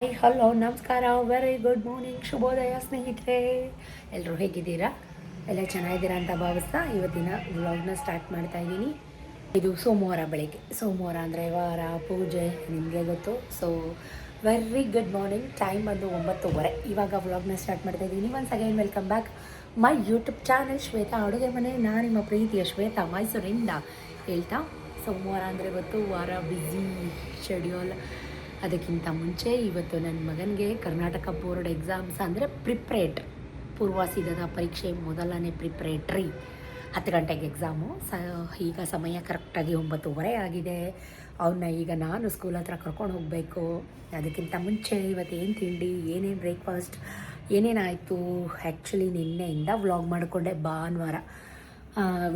Hello ನಮಸ್ಕಾರ, very good morning, ಶುಭೋದಯ ಸ್ನೇಹಿತರೆ. ಎಲ್ಲರೂ ಹೇಗಿದ್ದೀರಾ? ಎಲ್ಲ ಚೆನ್ನಾಗಿದ್ದೀರಾ ಅಂತ ಭಾವಿಸ್ತಾ ಇವತ್ತಿನ ವ್ಲಾಗ್ನ ಸ್ಟಾರ್ಟ್ ಮಾಡ್ತಾ ಇದ್ದೀನಿ. ಇದು ಸೋಮವಾರ ಬೆಳಗ್ಗೆ. ಸೋಮವಾರ ಅಂದರೆ ವಾರ ಪೂಜೆ ನಿಮಗೆ ಗೊತ್ತು. So very good morning. Time ಬಂದು 9:30. ಇವಾಗ ವ್ಲಾಗ್ನ ಸ್ಟಾರ್ಟ್ ಮಾಡ್ತಾ ಇದ್ದೀನಿ. Once again welcome back my YouTube channel Shweta ಅಡುಗೆ ಮನೆ. ನಾನು ನಿಮ್ಮ ಪ್ರೀತಿಯ ಶ್ವೇತಾ ಮೈಸೂರಿಂದ ಹೇಳ್ತಾ, ಸೋಮವಾರ ಅಂದರೆ ಗೊತ್ತು, ವಾರ ಬ್ಯುಸಿ ಶೆಡ್ಯೂಲ್. ಅದಕ್ಕಿಂತ ಮುಂಚೆ ಇವತ್ತು ನನ್ನ ಮಗನಿಗೆ ಕರ್ನಾಟಕ ಬೋರ್ಡ್ ಎಕ್ಸಾಮ್ಸ್ ಅಂದರೆ ಪೂರ್ವ ಪರೀಕ್ಷೆ ಮೊದಲನೇ ಪ್ರಿಪ್ರೇಟ್ರಿ 10 ಗಂಟೆಗೆ ಎಕ್ಸಾಮು. ಈಗ ಸಮಯ ಕರೆಕ್ಟಾಗಿ 9:30 ಆಗಿದೆ. ಅವನ್ನ ಈಗ ನಾನು ಸ್ಕೂಲ್ ಹತ್ರ ಕರ್ಕೊಂಡು ಹೋಗಬೇಕು. ಅದಕ್ಕಿಂತ ಮುಂಚೆ ಇವತ್ತು ಏನು ತಿಂಡಿ, ಏನೇನು ಬ್ರೇಕ್ಫಾಸ್ಟ್, ಏನೇನಾಯಿತು, ಆ್ಯಕ್ಚುಲಿ ನಿನ್ನೆಯಿಂದ ವ್ಲಾಗ್ ಮಾಡಿಕೊಂಡೆ. ಭಾನುವಾರ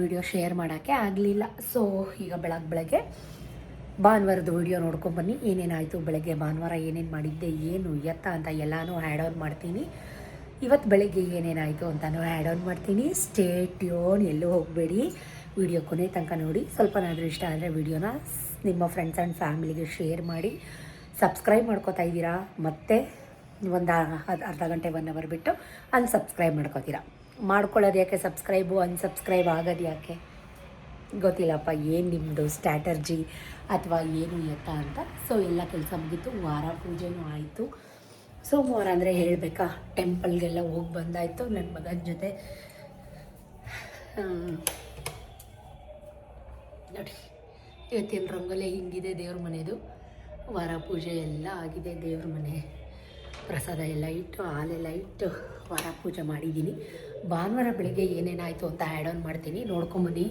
ವಿಡಿಯೋ ಶೇರ್ ಮಾಡೋಕ್ಕೆ ಆಗಲಿಲ್ಲ. ಸೊ ಈಗ ಬೆಳಗ್ಗೆ ಭಾನುವಾರದ ವಿಡಿಯೋ ನೋಡ್ಕೊಂಬನ್ನಿ. ಏನೇನಾಯಿತು ಬೆಳಗ್ಗೆ ಭಾನುವಾರ, ಏನೇನು ಮಾಡಿದ್ದೆ, ಏನು ಎತ್ತ ಅಂತ ಎಲ್ಲನೂ ಆ್ಯಡ್ ಆನ್ ಮಾಡ್ತೀನಿ. ಇವತ್ತು ಬೆಳಗ್ಗೆ ಏನೇನಾಯಿತು ಅಂತಲೂ ಆ್ಯಡ್ ಆನ್ ಮಾಡ್ತೀನಿ. ಸ್ಟೇ ಟ್ಯೂನ್, ಎಲ್ಲೂ ಹೋಗಬೇಡಿ. ವಿಡಿಯೋ ಕೊನೆ ತನಕ ನೋಡಿ. ಸ್ವಲ್ಪನಾದರೂ ಇಷ್ಟ ಆದರೆ ವಿಡಿಯೋನ ನಿಮ್ಮ ಫ್ರೆಂಡ್ಸ್ ಆ್ಯಂಡ್ ಫ್ಯಾಮಿಲಿಗೆ ಶೇರ್ ಮಾಡಿ. ಸಬ್ಸ್ಕ್ರೈಬ್ ಮಾಡ್ಕೋತಾ ಇದ್ದೀರಾ, ಮತ್ತು ಒಂದು ಅರ್ಧ ಗಂಟೆ 1 ಅವರ್ ಬಿಟ್ಟು ಅನ್ಸಬ್ಸ್ಕ್ರೈಬ್ ಮಾಡ್ಕೋತೀರಾ. ಮಾಡ್ಕೊಳ್ಳೋದು ಯಾಕೆ, ಸಬ್ಸ್ಕ್ರೈಬು ಅನ್ಸಬ್ಸ್ಕ್ರೈಬ್ ಆಗೋದು ಯಾಕೆ ಗೊತ್ತಿಲ್ಲಪ್ಪ. ಏನು ನಿಮ್ಮದು ಸ್ಟ್ರಾಟರ್ಜಿ ಅಥವಾ ಏನು ಎತ್ತ ಅಂತ. ಸೊ ಎಲ್ಲ ಕೆಲಸ ಮುಗೀತು, ವಾರ ಪೂಜೆನೂ ಆಯಿತು. ಸೋಮವಾರ ಅಂದರೆ ಹೇಳಬೇಕಾ, ಟೆಂಪಲ್ಗೆಲ್ಲ ಹೋಗಿ ಬಂದಾಯಿತು ನನ್ನ ಮಗನ ಜೊತೆ. ನೋಡಿ ಇವತ್ತಿನ ರಂಗೋಲಿ ಹಿಂಗಿದೆ. ದೇವ್ರ ಮನೆಯದು ವಾರ ಪೂಜೆ ಎಲ್ಲ ಆಗಿದೆ. ದೇವ್ರ ಮನೆ ಪ್ರಸಾದ ಎಲ್ಲ ಇಟ್ಟು, ಹಾಲೆಲ್ಲ ಇಟ್ಟು ವಾರ ಪೂಜೆ ಮಾಡಿದ್ದೀನಿ. ಭಾನುವಾರ ಬೆಳಗ್ಗೆ ಏನೇನಾಯಿತು ಅಂತ ಆ್ಯಡ್ ಆನ್ ಮಾಡ್ತೀನಿ, ನೋಡ್ಕೊಂಬನ್ನಿ.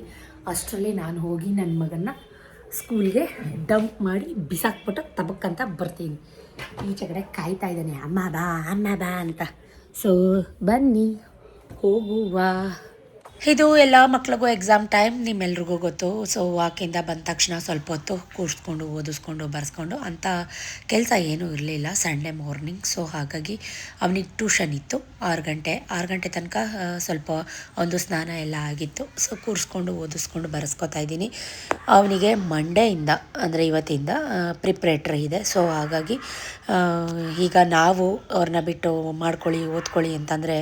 ಅಷ್ಟರಲ್ಲಿ ನಾನು ಹೋಗಿ ನನ್ನ ಮಗನ್ನ ಸ್ಕೂಲ್ಗೆ ಡಂಪ್ ಮಾಡಿ ಬಿಸಾಕ್ಬಿಟ್ಟು ತಬಕ್ಕಂತ ಬರ್ತೀನಿ. ಈಚೆ ಕಡೆ ಕಾಯ್ತಾ ಇದ್ದಾನೆ, ಅಮ್ಮ ಬಾ ಅಂತ. ಸೊ ಬನ್ನಿ ಹೋಗುವ. ಇದು ಎಲ್ಲ ಮಕ್ಳಿಗೂ ಎಕ್ಸಾಮ್ ಟೈಮ್, ನಿಮ್ಮೆಲ್ರಿಗೂ ಗೊತ್ತು. ಸೊ ವಾಕಿಂದ ಬಂದ ತಕ್ಷಣ ಸ್ವಲ್ಪ ಹೊತ್ತು ಕೂರಿಸ್ಕೊಂಡು ಓದಿಸ್ಕೊಂಡು ಬರೆಸ್ಕೊಂಡು ಅಂಥ ಕೆಲಸ ಏನೂ ಇರಲಿಲ್ಲ ಸಂಡೇ ಮಾರ್ನಿಂಗ್. ಸೊ ಹಾಗಾಗಿ ಅವನಿಗೆ ಟ್ಯೂಷನ್ ಇತ್ತು 6 ಗಂಟೆ ತನಕ. ಸ್ವಲ್ಪ ಒಂದು ಸ್ನಾನ ಎಲ್ಲ ಆಗಿತ್ತು. ಸೊ ಕೂರಿಸ್ಕೊಂಡು ಓದಿಸ್ಕೊಂಡು ಬರೆಸ್ಕೊತಾ ಇದ್ದೀನಿ. ಅವನಿಗೆ ಮಂಡೆಯಿಂದ ಅಂದರೆ ಇವತ್ತಿಂದ ಪ್ರಿಪ್ರೇಟ್ರಿ ಇದೆ. ಸೊ ಹಾಗಾಗಿ ಈಗ ನಾವು ಅವ್ರನ್ನ ಬಿಟ್ಟು ಮಾಡ್ಕೊಳ್ಳಿ ಓದ್ಕೊಳ್ಳಿ ಅಂತಂದರೆ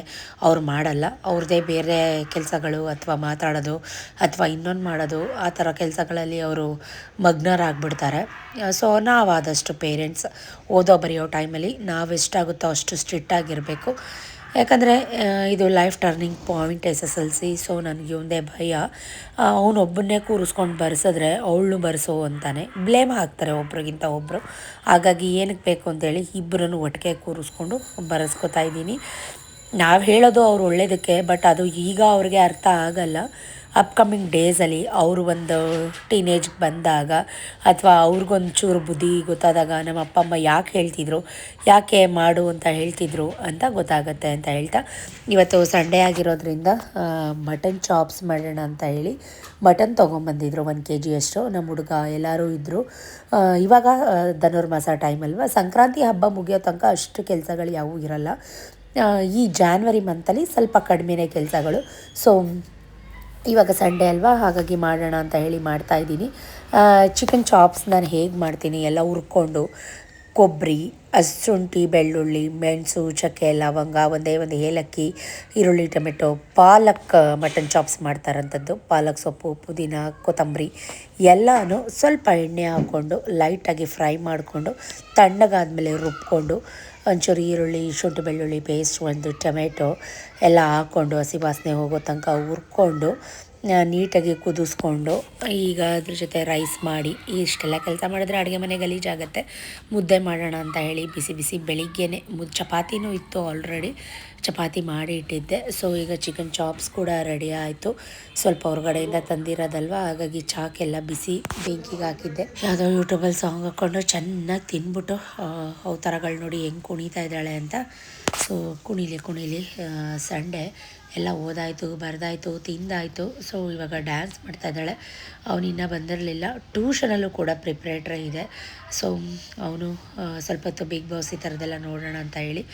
ಅವ್ರು ಮಾಡಲ್ಲ. ಅವ್ರದ್ದೇ ಬೇರೆ ಕೆಲಸಗಳು ಅಥವಾ ಮಾತಾಡೋದು ಅಥವಾ ಇನ್ನೊಂದು ಮಾಡೋದು, ಆ ಥರ ಕೆಲಸಗಳಲ್ಲಿ ಅವರು ಮಗ್ನರಾಗ್ಬಿಡ್ತಾರೆ. ಸೊ ನಾವಾದಷ್ಟು ಪೇರೆಂಟ್ಸ್ ಓದೋ ಬರೆಯೋ ಟೈಮಲ್ಲಿ ನಾವು ಎಷ್ಟಾಗುತ್ತೋ ಅಷ್ಟು ಸ್ಟ್ರಿಕ್ಟಾಗಿರಬೇಕು. ಯಾಕಂದರೆ ಇದು life turning point SSLC. So ನನಗೆ ಒಂದೇ ಭಯ, ಅವನೊಬ್ಬನ್ನೇ ಕೂರಿಸ್ಕೊಂಡು ಬರೆಸಿದ್ರೆ ಅವಳು ಬರೆಸೋ ಅಂತಾನೆ ಬ್ಲೇಮ್ ಹಾಕ್ತಾರೆ ಒಬ್ರಿಗಿಂತ ಒಬ್ಬರು. ಹಾಗಾಗಿ ಏನಕ್ಕೆ ಬೇಕು ಅಂತೇಳಿ ಇಬ್ಬರನ್ನು ಒಟ್ಟಿಗೆ ಕೂರಿಸ್ಕೊಂಡು ಬರೆಸ್ಕೊತಾ ಇದ್ದೀನಿ. ನಾವು ಹೇಳೋದು ಅವ್ರು ಒಳ್ಳೆಯದಕ್ಕೆ, ಬಟ್ ಅದು ಈಗ ಅವ್ರಿಗೆ ಅರ್ಥ ಆಗಲ್ಲ. ಅಪ್ಕಮಿಂಗ್ ಡೇಸಲ್ಲಿ ಅವರು ಒಂದು ಟೀನೇಜ್ಗೆ ಬಂದಾಗ ಅಥವಾ ಅವ್ರಿಗೊಂಚೂರು ಬುದ್ಧಿ ಗೊತ್ತಾದಾಗ ನಮ್ಮ ಅಪ್ಪ ಅಮ್ಮ ಯಾಕೆ ಹೇಳ್ತಿದ್ರು, ಯಾಕೆ ಮಾಡು ಅಂತ ಹೇಳ್ತಿದ್ರು ಅಂತ ಗೊತ್ತಾಗುತ್ತೆ ಅಂತ ಹೇಳ್ತಾ, ಇವತ್ತು ಸಂಡೇ ಆಗಿರೋದ್ರಿಂದ ಮಟನ್ ಚಾಪ್ಸ್ ಮಾಡೋಣ ಅಂತ ಹೇಳಿ ಮಟನ್ ತೊಗೊಂಬಂದಿದ್ರು 1 kg ಅಷ್ಟು. ನಮ್ಮ ಹುಡುಗ ಎಲ್ಲರೂ ಇದ್ದರು. ಇವಾಗ ಧನುರ್ಮಾಸ ಟೈಮ್ ಅಲ್ವಾ, ಸಂಕ್ರಾಂತಿ ಹಬ್ಬ ಮುಗಿಯೋ ತನಕ ಅಷ್ಟು ಕೆಲಸಗಳು ಯಾವುವು ಇರಲ್ಲ. ಈ ಜಾನ್ವರಿ ಮಂತಲ್ಲಿ ಸ್ವಲ್ಪ ಕಡಿಮೆನೇ ಕೆಲಸಗಳು. ಸೊ ಇವಾಗ ಸಂಡೇ ಅಲ್ವಾ, ಹಾಗಾಗಿ ಮಾಡೋಣ ಅಂತ ಹೇಳಿ ಮಾಡ್ತಾಯಿದ್ದೀನಿ. ಚಿಕನ್ ಚಾಪ್ಸ್ ನಾನು ಹೇಗೆ ಮಾಡ್ತೀನಿ ಎಲ್ಲ ಹುರ್ಕೊಂಡು, ಕೊಬ್ಬರಿ, ಶುಂಠಿ, ಬೆಳ್ಳುಳ್ಳಿ, ಮೆಣಸು, ಚಕ್ಕೆ, ಲವಂಗ, ಒಂದೇ ಒಂದು ಏಲಕ್ಕಿ, ಈರುಳ್ಳಿ, ಟೊಮೆಟೊ, ಪಾಲಕ್ ಮಟನ್ ಚಾಪ್ಸ್ ಮಾಡ್ತಾರಂಥದ್ದು. ಪಾಲಕ್ ಸೊಪ್ಪು, ಪುದೀನ, ಕೊತ್ತಂಬರಿ ಎಲ್ಲನೂ ಸ್ವಲ್ಪ ಎಣ್ಣೆ ಹಾಕ್ಕೊಂಡು ಲೈಟಾಗಿ ಫ್ರೈ ಮಾಡಿಕೊಂಡು ತಣ್ಣಗಾದ್ಮೇಲೆ ರುಬ್ಕೊಂಡು ಒಂಚೂರು ಈರುಳ್ಳಿ, ಶುಂಠಿ, ಬೆಳ್ಳುಳ್ಳಿ ಪೇಸ್ಟ್, ಒಂದು ಟೊಮೆಟೊ ಎಲ್ಲ ಹಾಕ್ಕೊಂಡು ಹಸಿ ವಾಸನೆ ಹೋಗೋ ತನಕ ಹುರ್ಕೊಂಡು ನೀಟಾಗಿ ಕುದಿಸ್ಕೊಂಡು ಈಗ ಅದ್ರ ಜೊತೆ ರೈಸ್ ಮಾಡಿ, ಇಷ್ಟೆಲ್ಲ ಕೆಲಸ ಮಾಡಿದ್ರೆ ಅಡುಗೆ ಮನೆ ಗಲೀಜಾಗುತ್ತೆ. ಮುದ್ದೆ ಮಾಡೋಣ ಅಂತ ಹೇಳಿ ಬಿಸಿ ಬೆಳಿಗ್ಗೆನೇ ಚಪಾತಿನೂ ಇತ್ತು, ಆಲ್ರೆಡಿ ಚಪಾತಿ ಮಾಡಿ ಇಟ್ಟಿದ್ದೆ. ಸೊ ಈಗ ಚಿಕನ್ ಚಾಪ್ಸ್ ಕೂಡ ರೆಡಿ ಆಯಿತು. ಸ್ವಲ್ಪ ಹೊರಗಡೆಯಿಂದ ತಂದಿರೋದಲ್ವ, ಹಾಗಾಗಿ ಚಾಕೆಲ್ಲ ಬಿಸಿ ಬೆಂಕಿಗೆ ಹಾಕಿದ್ದೆ. ಯಾವುದೋ ಯೂಟ್ಯೂಬಲ್ಲಿ ಸಾಂಗ್ ಹಾಕ್ಕೊಂಡು ಚೆನ್ನಾಗಿ ತಿಂದ್ಬಿಟ್ಟು ಅವತಾರಗಳು ನೋಡಿ ಹೆಂಗೆ ಕುಣಿತಾ ಇದ್ದಾಳೆ ಅಂತ. ಸೊ ಕುಣಿಲಿ ಸಂಡೇ ಎಲ್ಲ ಓದಾಯಿತು, ಬರೆದಾಯಿತು, ತಿಂದಾಯಿತು. ಸೊ ಇವಾಗ ಡ್ಯಾನ್ಸ್ ಮಾಡ್ತಾಯಿದ್ದಾಳೆ. ಅವನಿನ್ನೂ ಬಂದಿರಲಿಲ್ಲ. ಟ್ಯೂಷನಲ್ಲೂ ಕೂಡ ಪ್ರಿಪ್ರೇಟ್ರಿ ಇದೆ. ಸೊ ಅವನು ಸ್ವಲ್ಪ ಹೊತ್ತು ಬಿಗ್ ಬಾಸ್ ಈ ಥರದ್ದೆಲ್ಲ ನೋಡೋಣ ಅಂತ ಹೇಳಿ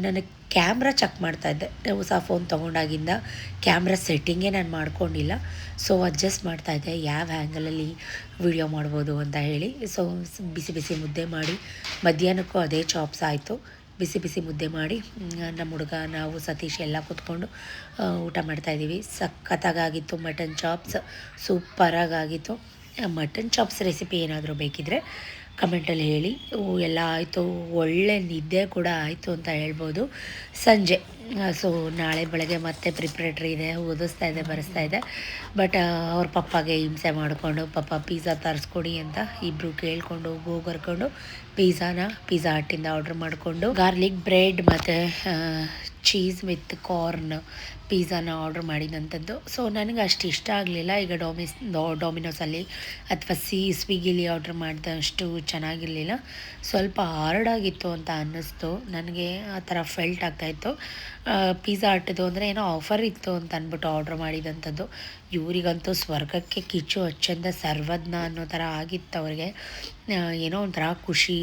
ನನಗೆ ಕ್ಯಾಮ್ರಾ ಚೆಕ್ ಮಾಡ್ತಾಯಿದ್ದೆ. ಹೊಸ ಫೋನ್ ತೊಗೊಂಡಾಗಿಂದ ಕ್ಯಾಮ್ರಾ ಸೆಟ್ಟಿಂಗೇ ನಾನು ಮಾಡ್ಕೊಂಡಿಲ್ಲ. ಸೊ ಅಡ್ಜಸ್ಟ್ ಮಾಡ್ತಾಯಿದ್ದೆ ಯಾವ ಆ್ಯಂಗಲಲ್ಲಿ ವಿಡಿಯೋ ಮಾಡ್ಬೋದು ಅಂತ ಹೇಳಿ. ಸೊ ಬಿಸಿ ಬಿಸಿ ಮುದ್ದೆ ಮಾಡಿ ಮಧ್ಯಾಹ್ನಕ್ಕೂ ಅದೇ ಚಾಪ್ಸ್ ಆಯಿತು. ಬಿಸಿ ಬಿಸಿ ಮುದ್ದೆ ಮಾಡಿ ನಮ್ಮ ಹುಡುಗ ನಾವು ಸತೀಶ್ ಎಲ್ಲ ಕೂತ್ಕೊಂಡು ಊಟ ಮಾಡ್ತಾಯಿದ್ದೀವಿ. ಸಖತ್ತಾಗಿತ್ತು ಮಟನ್ ಚಾಪ್ಸ್, ಸೂಪರಾಗಿತ್ತು. ಮಟನ್ ಚಾಪ್ಸ್ ರೆಸಿಪಿ ಏನಾದರೂ ಬೇಕಿದ್ದರೆ ಕಮೆಂಟಲ್ಲಿ ಹೇಳಿ. ಎಲ್ಲ ಆಯಿತು, ಒಳ್ಳೆ ನಿದ್ದೆ ಕೂಡ ಆಯಿತು ಅಂತ ಹೇಳ್ಬೋದು. ಸಂಜೆ ಸೊ ನಾಳೆ ಬೆಳಗ್ಗೆ ಮತ್ತೆ ಪ್ರಿಪ್ರೇಟ್ರಿ ಇದೆ, ಓದಿಸ್ತಾ ಇದೆ, ಬರೆಸ್ತಾ ಇದೆ. ಬಟ್ ಅವ್ರ ಪಪ್ಪಾಗೆ ಹಿಂಸೆ ಮಾಡಿಕೊಂಡು ಪಿಜ್ಜಾ ತರಿಸ್ಕೊಡಿ ಅಂತ ಇಬ್ಬರು ಕೇಳಿಕೊಂಡು ಹೋಗರ್ಕೊಂಡು ಪಿಜ್ಜಾ ಹಟ್ಟಿಂದ ಆರ್ಡ್ರ್ ಮಾಡಿಕೊಂಡು ಗಾರ್ಲಿಕ್ ಬ್ರೆಡ್ ಮತ್ತು ಚೀಸ್ ವಿತ್ ಕಾರ್ನ್ ಪಿಜ್ಜಾನ ಆರ್ಡ್ರ್ ಮಾಡಿದಂಥದ್ದು. ಸೊ ನನಗೆ ಅಷ್ಟು ಇಷ್ಟ ಆಗಲಿಲ್ಲ. ಈಗ ಡಾಮಿನೋಸಲ್ಲಿ ಅಥವಾ ಸ್ವಿಗ್ಗಿಲಿ ಆರ್ಡ್ರ್ ಮಾಡಿದಷ್ಟು ಚೆನ್ನಾಗಿರಲಿಲ್ಲ, ಸ್ವಲ್ಪ ಹಾರ್ಡಾಗಿತ್ತು ಅಂತ ಅನ್ನಿಸ್ತು ನನಗೆ. ಆ ಥರ ಫೆಲ್ಟ್ ಆಗ್ತಾಯಿತ್ತು. ಪಿಜ್ಜಾ ಹಟ್ಟದು ಅಂದರೆ ಏನೋ ಆಫರ್ ಇತ್ತು ಅಂತ ಅಂದ್ಬಿಟ್ಟು ಆರ್ಡ್ರ್ ಮಾಡಿದಂಥದ್ದು. ಇವರಿಗಂತೂ ಸ್ವರ್ಗಕ್ಕೆ ಕಿಚ್ಚು ಹಚ್ಚಂದ ಸರ್ವಜ್ಞ ಅನ್ನೋ ಥರ ಆಗಿತ್ತು ಅವ್ರಿಗೆ. ಏನೋ ಒಂಥರ ಖುಷಿ,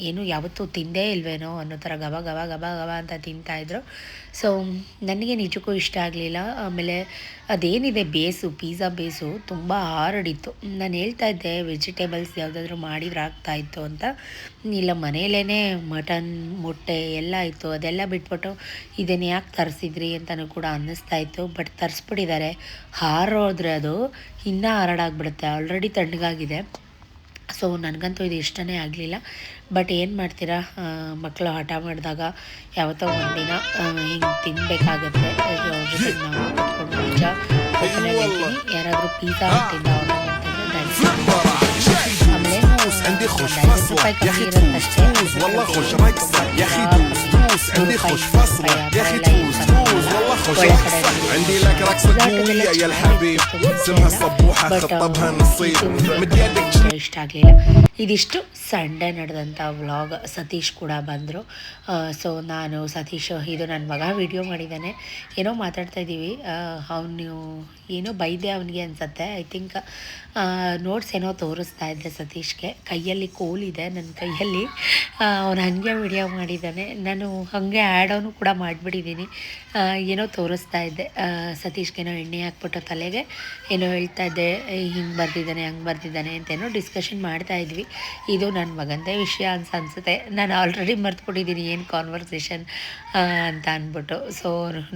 ಏನು ಯಾವತ್ತೂ ತಿಂದೇ ಇಲ್ವೇನೋ ಅನ್ನೋ ಥರ ಗಬ ಗಬ ಗಬ ಗಬ ಅಂತ ತಿಂತಾಯಿದ್ರು. ಸೊ ನನಗೆ ನಿಜಕ್ಕೂ ಇಷ್ಟ ಆಗಲಿಲ್ಲ. ಆಮೇಲೆ ಅದೇನಿದೆ ಪಿಜ್ಜಾ ಬೇಸು ತುಂಬ ಹಾರ್ಡ್ ಇತ್ತು. ನಾನು ಹೇಳ್ತಾ ಇದ್ದೆ ವೆಜಿಟೇಬಲ್ಸ್ ಯಾವುದಾದ್ರೂ ಮಾಡಿದ್ರೆ ಆಗ್ತಾಯಿತ್ತು ಅಂತ. ಇಲ್ಲ ಮನೆಯಲ್ಲೇ ಮಟನ್ ಮೊಟ್ಟೆ ಎಲ್ಲ ಇತ್ತು, ಅದೆಲ್ಲ ಬಿಟ್ಬಿಟ್ಟು ಇದನ್ನು ಯಾಕೆ ತರಿಸಿದ್ರಿ ಅಂತಲೂ ಕೂಡ ಅನ್ನಿಸ್ತಾ ಇತ್ತು. ಬಟ್ ತರಿಸ್ಬಿಟ್ಟಿದ್ದಾರೆ. ಹಾರೋದ್ರೆ ಅದು ಇನ್ನೂ ಹಾರ್ಡಾಗ್ಬಿಡುತ್ತೆ, ಆಲ್ರೆಡಿ ತಣ್ಣಗಾಗಿದೆ. ಸೊ ನನಗಂತೂ ಇದು ಇಷ್ಟನೇ ಆಗಲಿಲ್ಲ. ಬಟ್ ಏನು ಮಾಡ್ತೀರಾ, ಮಕ್ಕಳು ಹಠ ಮಾಡಿದಾಗ ಯಾವತ್ತೋ ಒಂದಿನ ಹಿಂಗೆ ತಿನ್ನಬೇಕಾಗತ್ತೆ. ಜೊತೆಗೆ ನಾವು ಕುತ್ಕೊಂಡು ನಿಜ ಹೇಳ್ತೀನಿ, ಯಾರಾದರೂ ಪಿಜ್ಜಾ ಹಟ್ಟಿಂದ ಆರ್ಡರ್ ಮಾಡ್ತಿದ್ರೆ ಆಮೇಲೆ عندي خوش فصلة يا اخي توز توز والله خوش راقصة يا اخي توز توز عندي خوش فصلة يا اخي توز توز والله خوش راقصة عندي لك رقصة قوية يا الحبيب اسمها صبوحة خطبها نصيب مد يدك. ಇಷ್ಟ ಆಗಲಿಲ್ಲ. ಇದಿಷ್ಟು ಸಂಡೇ ನಡೆದಂಥ ವ್ಲಾಗ್. ಸತೀಶ್ ಕೂಡ ಬಂದರು. ಸೊ ನಾನು ಸತೀಶ್, ಇದು ನನ್ನ ಮಗ ವಿಡಿಯೋ ಮಾಡಿದ್ದಾನೆ. ಏನೋ ಮಾತಾಡ್ತಾಯಿದ್ದೀವಿ, ಅವನು ಏನೋ ಬೈದೆ ಅವನಿಗೆ ಅನಿಸತ್ತೆ. ಐ ಥಿಂಕ್ ನೋಟ್ಸ್ ಏನೋ ತೋರಿಸ್ತಾ ಇದ್ದೆ ಸತೀಶ್ಗೆ. ಕೈಯಲ್ಲಿ ಕೋಲಿದೆ ನನ್ನ ಕೈಯಲ್ಲಿ, ಅವನು ಹಾಗೆ ವಿಡಿಯೋ ಮಾಡಿದ್ದಾನೆ. ನಾನು ಹಾಗೆ ಆ್ಯಡೋನು ಕೂಡ ಮಾಡಿಬಿಟ್ಟಿದ್ದೀನಿ. ಏನೋ ತೋರಿಸ್ತಾ ಇದ್ದೆ ಸತೀಶ್ಗೇನೋ ಎಣ್ಣೆ ಹಾಕ್ಬಿಟ್ಟು ತಲೆಗೆ ಏನೋ ಹೇಳ್ತಾ ಇದ್ದೆ, ಹಿಂಗೆ ಬರ್ದಿದ್ದಾನೆ ಹಂಗೆ ಬರ್ದಿದ್ದಾನೆ ಅಂತೇನೋ ಡಿಸ್ಕಷನ್ ಮಾಡ್ತಾಯಿದ್ವಿ. ಇದು ನನ್ನ ಮಗಂದೇ ವಿಷಯ ಅನ್ಸುತ್ತೆ. ನಾನು ಆಲ್ರೆಡಿ ಮರ್ತ್ಬಿಟ್ಟಿದ್ದೀನಿ ಏನು ಕಾನ್ವರ್ಸೇಷನ್ ಅಂತ ಅಂದ್ಬಿಟ್ಟು. ಸೊ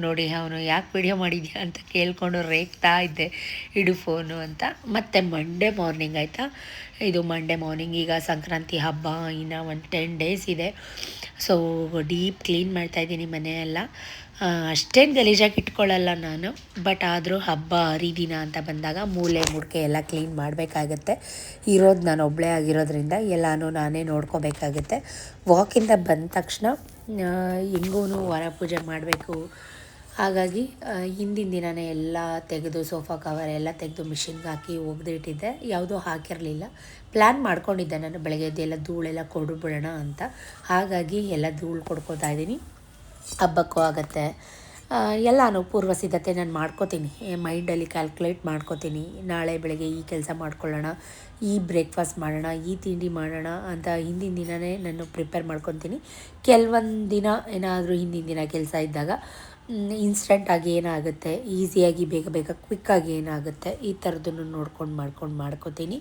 ನೋಡಿ, ಅವನು ಯಾಕೆ ವಿಡಿಯೋ ಮಾಡಿದ್ಯಾ ಅಂತ ಕೇಳಿಕೊಂಡು ರೇಗ್ತಾ ಇದ್ದೆ, ಇಡು ಫೋನು ಅಂತ. ಮತ್ತು ಮಂಡೇ ಮಾರ್ನಿಂಗ್ ಆಯಿತಾ, ಇದು ಮಂಡೇ ಮಾರ್ನಿಂಗ್. ಈಗ ಸಂಕ್ರಾಂತಿ ಹಬ್ಬ ಇನ್ನು ಒಂದು 10 ಡೇಸ್ ಇದೆ. ಸೊ ಡೀಪ್ ಕ್ಲೀನ್ ಮಾಡ್ತಾಯಿದ್ದೀನಿ ಮನೆಯೆಲ್ಲ. ಅಷ್ಟೇನು ಗಲೀಜಾಗಿ ಇಟ್ಕೊಳ್ಳಲ್ಲ ನಾನು, ಬಟ್ ಆದರೂ ಹಬ್ಬ ಹರಿದಿನ ಅಂತ ಬಂದಾಗ ಮೂಲೆ ಮುಡ್ಕೆ ಎಲ್ಲ ಕ್ಲೀನ್ ಮಾಡಬೇಕಾಗತ್ತೆ. ಇರೋದು ನಾನು ಒಬ್ಬಳೇ ಆಗಿರೋದ್ರಿಂದ ಎಲ್ಲನೂ ನಾನೇ ನೋಡ್ಕೋಬೇಕಾಗತ್ತೆ. ವಾಕಿಂದ ಬಂದ ತಕ್ಷಣ ಹೆಂಗೂ ವರ ಪೂಜೆ ಮಾಡಬೇಕು. ಹಾಗಾಗಿ ಹಿಂದಿನ ದಿನವೇ ಎಲ್ಲ ತೆಗೆದು ಸೋಫಾ ಕವರ್ ಎಲ್ಲ ತೆಗೆದು ಮಿಷಿನ್ಗೆ ಹಾಕಿ ಒಗೆದಿಟ್ಟಿದ್ದೆ. ಯಾವುದೂ ಹಾಕಿರಲಿಲ್ಲ. ಪ್ಲ್ಯಾನ್ ಮಾಡ್ಕೊಂಡಿದ್ದೆ ನಾನು ಬೆಳಗ್ಗೆ ಎದ್ದೆಲ್ಲ ಧೂಳೆಲ್ಲ ಕೊಡ್ಬಿಡೋಣ ಅಂತ. ಹಾಗಾಗಿ ಎಲ್ಲ ಧೂಳು ಕೊಡ್ಕೋತಾ ಇದ್ದೀನಿ. ಹಬ್ಬಕ್ಕೂ ಆಗುತ್ತೆ. ಎಲ್ಲನೂ ಪೂರ್ವ ಸಿದ್ಧತೆ ನಾನು ಮಾಡ್ಕೋತೀನಿ, ಮೈಂಡಲ್ಲಿ ಕ್ಯಾಲ್ಕುಲೇಟ್ ಮಾಡ್ಕೋತೀನಿ. ನಾಳೆ ಬೆಳಗ್ಗೆ ಈ ಕೆಲಸ ಮಾಡ್ಕೊಳ್ಳೋಣ, ಈ ಬ್ರೇಕ್ಫಾಸ್ಟ್ ಮಾಡೋಣ, ಈ ತಿಂಡಿ ಮಾಡೋಣ ಅಂತ ಹಿಂದಿನ ದಿನವೇ ನಾನು ಪ್ರಿಪೇರ್ ಮಾಡ್ಕೊತೀನಿ. ಕೆಲವೊಂದು ದಿನ ಏನಾದರೂ ಹಿಂದಿನ ದಿನ ಕೆಲಸ ಇದ್ದಾಗ ಇನ್ಸ್ಟೆಂಟಾಗಿ ಏನಾಗುತ್ತೆ, ಈಸಿಯಾಗಿ ಬೇಗ ಬೇಗ ಕ್ವಿಕ್ಕಾಗಿ ಏನಾಗುತ್ತೆ, ಈ ಥರದನ್ನು ನೋಡ್ಕೊಂಡು ಮಾಡ್ಕೋತೀನಿ.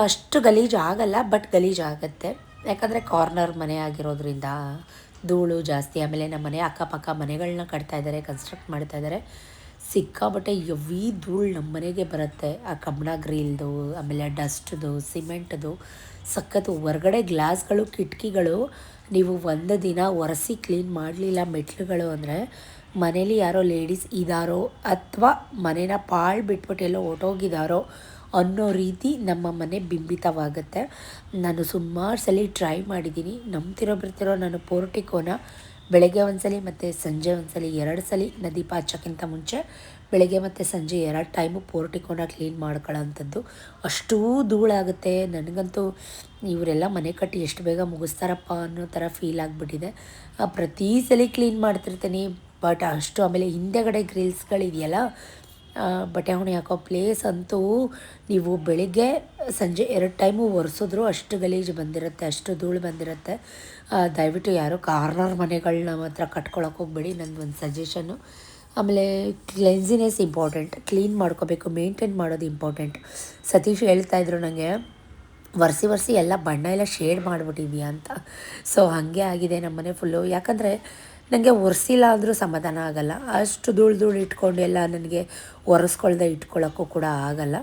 ಅಷ್ಟು ಗಲೀಜು ಆಗಲ್ಲ, ಬಟ್ ಗಲೀಜು ಆಗುತ್ತೆ. ಯಾಕಂದರೆ ಕಾರ್ನರ್ ಮನೆ ಆಗಿರೋದ್ರಿಂದ ಧೂಳು ಜಾಸ್ತಿ. ಆಮೇಲೆ ನಮ್ಮ ಮನೆ ಅಕ್ಕಪಕ್ಕ ಮನೆಗಳನ್ನ ಕಟ್ತಾಯಿದ್ದಾರೆ, ಕನ್ಸ್ಟ್ರಕ್ಟ್ ಮಾಡ್ತಾಯಿದ್ದಾರೆ. ಸಿಕ್ಕಾಬಟ್ಟೆ ಎವಿ ಧೂಳು ನಮ್ಮ ಮನೆಗೆ ಬರುತ್ತೆ. ಆ ಕಬ್ಬಣ ಗ್ರಿಲ್ದು, ಆಮೇಲೆ ಡಸ್ಟ್ದು, ಸಿಮೆಂಟ್ದು ಸಖತ್ತು. ಹೊರ್ಗಡೆ ಗ್ಲಾಸ್ಗಳು, ಕಿಟಕಿಗಳು ನೀವು ಒಂದು ದಿನ ಒರೆಸಿ ಕ್ಲೀನ್ ಮಾಡಲಿಲ್ಲ ಮೆಟ್ಲುಗಳು ಅಂದರೆ ಮನೇಲಿ ಯಾರೋ ಲೇಡೀಸ್ ಇದ್ದಾರೋ ಅಥವಾ ಮನೇನ ಪಾಳು ಬಿಟ್ಬಿಟ್ಟು ಎಲ್ಲೋ ಹೊರ್ಟೋಗಿದ್ದಾರೋ ಅನ್ನೋ ರೀತಿ ನಮ್ಮ ಮನೆ ಬಿಂಬಿತವಾಗುತ್ತೆ. ನಾನು ಸುಮಾರು ಸಲ ಟ್ರೈ ಮಾಡಿದ್ದೀನಿ. ನಂಬ್ತಿರೋ ಬಿಡ್ತಿರೋ, ನಾನು ಪೋರ್ಟಿಕೋನ ಬೆಳಗ್ಗೆ ಒಂದು ಸಲ ಮತ್ತು ಸಂಜೆ ಒಂದು ಸಲ, 2 ಸಲ ದೀಪ ಹಚ್ಚೋಕ್ಕಿಂತ ಮುಂಚೆ ಬೆಳಗ್ಗೆ ಮತ್ತು ಸಂಜೆ 2 ಟೈಮು ಪೋರ್ಟಿಕೋನ ಕ್ಲೀನ್ ಮಾಡ್ಕೊಳ್ಳೋಂಥದ್ದು. ಅಷ್ಟೂ ಧೂಳಾಗುತ್ತೆ. ನನಗಂತೂ ಇವರೆಲ್ಲ ಮನೆ ಕಟ್ಟಿ ಎಷ್ಟು ಬೇಗ ಮುಗಿಸ್ತಾರಪ್ಪ ಅನ್ನೋ ಥರ ಫೀಲ್ ಆಗಿಬಿಟ್ಟಿದೆ. ಪ್ರತಿ ಸಲ ಕ್ಲೀನ್ ಮಾಡ್ತಿರ್ತೀನಿ, ಬಟ್ ಅಷ್ಟು. ಆಮೇಲೆ ಹಿಂದೆಗಡೆ ಗ್ರಿಲ್ಸ್ಗಳಿದೆಯಲ್ಲ, ಬಟ್ಟೆ ಹೊಣೆ ಹಾಕೋ ಪ್ಲೇಸ್ ಅಂತೂ ನೀವು ಬೆಳಿಗ್ಗೆ ಸಂಜೆ 2 ಟೈಮು ಒರೆಸಿದ್ರು ಅಷ್ಟು ಗಲೀಜು ಬಂದಿರುತ್ತೆ, ಅಷ್ಟು ಧೂಳು ಬಂದಿರುತ್ತೆ. ದಯವಿಟ್ಟು ಯಾರೋ ಕಾರ್ನರ್ ಮನೆಗಳನ್ನ ಮಾತ್ರ ಕಟ್ಕೊಳಕ್ಕೆ ಹೋಗ್ಬೇಡಿ, ನಂದು ಒಂದು ಸಜೆಷನ್ನು. ಆಮೇಲೆ ಕ್ಲೆನ್ಸಿನೆಸ್ ಇಂಪಾರ್ಟೆಂಟ್, ಕ್ಲೀನ್ ಮಾಡ್ಕೋಬೇಕು, ಮೇಂಟೈನ್ ಮಾಡೋದು ಇಂಪಾರ್ಟೆಂಟ್. ಸತೀಶ್ ಹೇಳ್ತಾಯಿದ್ರು ನನಗೆ, ಒರೆಸಿ ಎಲ್ಲ ಬಣ್ಣ ಎಲ್ಲ ಶೇಡ್ ಮಾಡಿಬಿಟ್ಟಿದ್ಯಾ ಅಂತ. ಸೊ ಹಾಗೆ ಆಗಿದೆ ನಮ್ಮನೆ ಫುಲ್ಲು. ಯಾಕಂದರೆ ನನಗೆ ಒರೆಸಿಲ್ಲ ಅಂದರೂ ಸಮಾಧಾನ ಆಗೋಲ್ಲ, ಅಷ್ಟು ಧೂಳು ಇಟ್ಕೊಂಡು ಎಲ್ಲ ನನಗೆ ಒರೆಸ್ಕೊಳ್ದೆ ಇಟ್ಕೊಳ್ಳೋಕ್ಕೂ ಕೂಡ ಆಗೋಲ್ಲ.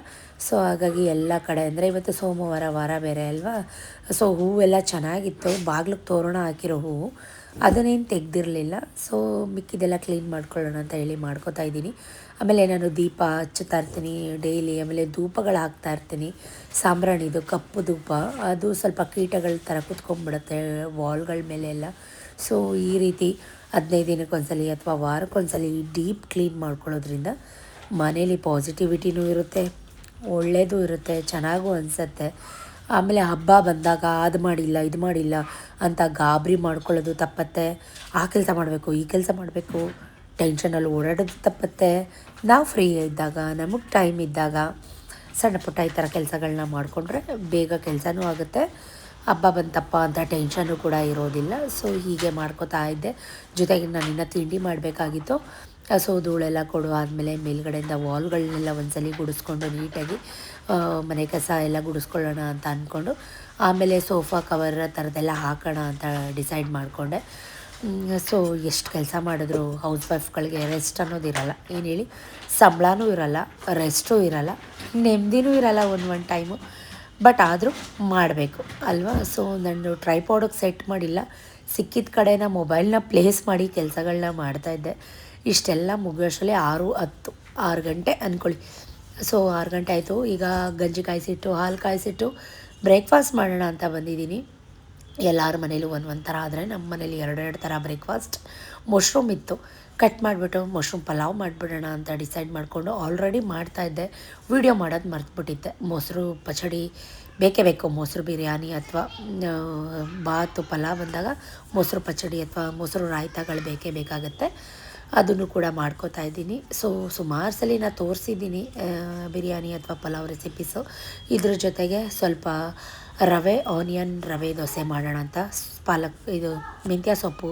ಸೊ ಹಾಗಾಗಿ ಎಲ್ಲ ಕಡೆ ಅಂದರೆ ಇವತ್ತು ಸೋಮವಾರ, ವಾರ ಬೇರೆ ಅಲ್ವಾ. ಸೊ ಹೂವೆಲ್ಲ ಚೆನ್ನಾಗಿತ್ತು, ಬಾಗ್ಲಿಗೆ ತೋರಣ ಹಾಕಿರೋ ಹೂವು ಅದನ್ನೇನು ತೆಗ್ದಿರಲಿಲ್ಲ. ಸೊ ಮಿಕ್ಕಿದೆಲ್ಲ ಕ್ಲೀನ್ ಮಾಡ್ಕೊಳ್ಳೋಣ ಅಂತ ಹೇಳಿ ಮಾಡ್ಕೋತಾ ಇದ್ದೀನಿ. ಆಮೇಲೆ ನಾನು ದೀಪ ಹಚ್ಚುತ್ತಾ ಇರ್ತೀನಿ ಡೈಲಿ. ಆಮೇಲೆ ಧೂಪಗಳು ಹಾಕ್ತಾಯಿರ್ತೀನಿ, ಸಾಂಬ್ರಾಣಿದು ಕಪ್ಪು ಧೂಪ, ಅದು ಸ್ವಲ್ಪ ಕೀಟಗಳ ಥರ ಕುತ್ಕೊಂಡ್ಬಿಡುತ್ತೆ ವಾಲ್ಗಳ ಮೇಲೆ ಎಲ್ಲ. ಸೊ ಈ ರೀತಿ 15 ದಿನಕ್ಕೊಂದ್ಸಲಿ ಅಥವಾ ವಾರಕ್ಕೊಂದ್ಸಲಿ ಡೀಪ್ ಕ್ಲೀನ್ ಮಾಡ್ಕೊಳ್ಳೋದ್ರಿಂದ ಮನೇಲಿ ಪಾಸಿಟಿವಿಟಿನೂ ಇರುತ್ತೆ, ಒಳ್ಳೆಯದು ಇರುತ್ತೆ, ಚೆನ್ನಾಗೂ ಅನಿಸುತ್ತೆ. ಆಮೇಲೆ ಹಬ್ಬ ಬಂದಾಗ ಅದು ಮಾಡಿಲ್ಲ ಇದು ಮಾಡಿಲ್ಲ ಅಂತ ಗಾಬರಿ ಮಾಡ್ಕೊಳ್ಳೋದು ತಪ್ಪತ್ತೆ. ಆ ಕೆಲಸ ಮಾಡಬೇಕು, ಈ ಕೆಲಸ ಮಾಡಬೇಕು, ಟೆನ್ಷನಲ್ಲಿ ಓಡಾಡೋದು ತಪ್ಪತ್ತೆ. ನಾವು ಫ್ರೀ ಇದ್ದಾಗ, ನಮಗೆ ಟೈಮ್ ಇದ್ದಾಗ ಸಣ್ಣ ಪುಟ್ಟ ಈ ಥರ ಕೆಲಸಗಳನ್ನ ಮಾಡಿಕೊಂಡ್ರೆ ಬೇಗ ಕೆಲಸನೂ ಆಗುತ್ತೆ, ಹಬ್ಬ ಬಂತಪ್ಪ ಅಂತ ಟೆನ್ಷನ್ನು ಕೂಡ ಇರೋದಿಲ್ಲ. ಸೊ ಹೀಗೆ ಮಾಡ್ಕೋತಾ ಇದ್ದೆ. ಜೊತೆಗೆ ನಾನು ಇನ್ನೂ ತಿಂಡಿ ಮಾಡಬೇಕಾಗಿತ್ತು. ಸೊ ಧೂಳೆಲ್ಲ ಕೊಡು ಆದಮೇಲೆ ಮೇಲ್ಗಡೆಯಿಂದ ವಾಲ್ಗಳನ್ನೆಲ್ಲ ಒಂದ್ಸಲಿ ಗುಡಿಸ್ಕೊಂಡು ನೀಟಾಗಿ ಮನೆ ಕಸ ಎಲ್ಲ ಗುಡಿಸ್ಕೊಳ್ಳೋಣ ಅಂತ ಅಂದ್ಕೊಂಡು, ಆಮೇಲೆ ಸೋಫಾ ಕವರ್ ಥರದ್ದೆಲ್ಲ ಹಾಕೋಣ ಅಂತ ಡಿಸೈಡ್ ಮಾಡಿಕೊಂಡೆ. ಸೊ ಎಷ್ಟು ಕೆಲಸ ಮಾಡಿದ್ರು ಹೌಸ್ ವೈಫ್ಗಳಿಗೆ ರೆಸ್ಟ್ ಅನ್ನೋದಿರಲ್ಲ, ಏನು ಹೇಳಿ, ಸಂಬಳನೂ ಇರಲ್ಲ, ರೆಸ್ಟೂ ಇರಲ್ಲ, ನೆಮ್ಮದಿನೂ ಇರಲ್ಲ ಒಂದು ಟೈಮು. ಬಟ್ ಆದರೂ ಮಾಡಬೇಕು ಅಲ್ವಾ. ಸೊ ನಾನು ಟ್ರೈಪಾಡಿಗೆ ಸೆಟ್ ಮಾಡಿಲ್ಲ, ಸಿಕ್ಕಿದ ಕಡೆನ ಮೊಬೈಲ್ನ ಪ್ಲೇಸ್ ಮಾಡಿ ಕೆಲಸಗಳನ್ನ ಮಾಡ್ತಾಯಿದ್ದೆ. ಇಷ್ಟೆಲ್ಲ ಮುಗಿಯೋಷ್ಟರಲ್ಲಿ 6 ಗಂಟೆ ಅಂದ್ಕೊಳ್ಳಿ. ಸೊ 6 ಗಂಟೆ ಆಯಿತು. ಈಗ ಗಂಜಿ ಕಾಯಿಸಿಟ್ಟು, ಹಾಲು ಕಾಯಿಸಿಟ್ಟು ಬ್ರೇಕ್ಫಾಸ್ಟ್ ಮಾಡೋಣ ಅಂತ ಬಂದಿದ್ದೀನಿ. ಎಲ್ಲರ ಮನೇಲೂ ಒಂದೊಂದು ಥರ ಆದರೆ ನಮ್ಮ ಮನೇಲಿ 2 ಥರ ಬ್ರೇಕ್ಫಾಸ್ಟ್. ಮಶ್ರೂಮ್ ಇತ್ತು, ಕಟ್ ಮಾಡಿಬಿಟ್ಟು ಮಶ್ರೂಮ್ ಪಲಾವ್ ಮಾಡಿಬಿಡೋಣ ಅಂತ ಡಿಸೈಡ್ ಮಾಡಿಕೊಂಡು ಆಲ್ರೆಡಿ ಮಾಡ್ತಾಯಿದ್ದೆ, ವೀಡಿಯೋ ಮಾಡೋದು ಮರ್ತುಬಿಟ್ಟಿದ್ದೆ. ಮೊಸರು ಪಚಡಿ ಬೇಕೇ ಬೇಕು, ಮೊಸರು ಬಿರಿಯಾನಿ ಅಥವಾ ಬಾತು ಪಲಾವ್ ಬಂದಾಗ ಮೊಸರು ಪಚಡಿ ಅಥವಾ ಮೊಸರು ರಾಯ್ತಗಳು ಬೇಕೇ ಬೇಕಾಗುತ್ತೆ. ಅದನ್ನು ಕೂಡ ಮಾಡ್ಕೋತಾ ಇದ್ದೀನಿ. ಸೊ ಸುಮಾರು ಸಲ ನಾನು ತೋರಿಸಿದ್ದೀನಿ ಬಿರಿಯಾನಿ ಅಥವಾ ಪಲಾವ್ ರೆಸಿಪೀಸು. ಇದ್ರ ಜೊತೆಗೆ ಸ್ವಲ್ಪ ಆನಿಯನ್ ರವೆ ದೋಸೆ ಮಾಡೋಣ ಅಂತ, ಪಾಲಕ್ ಇದು ಮೆಂತ್ಯ ಸೊಪ್ಪು,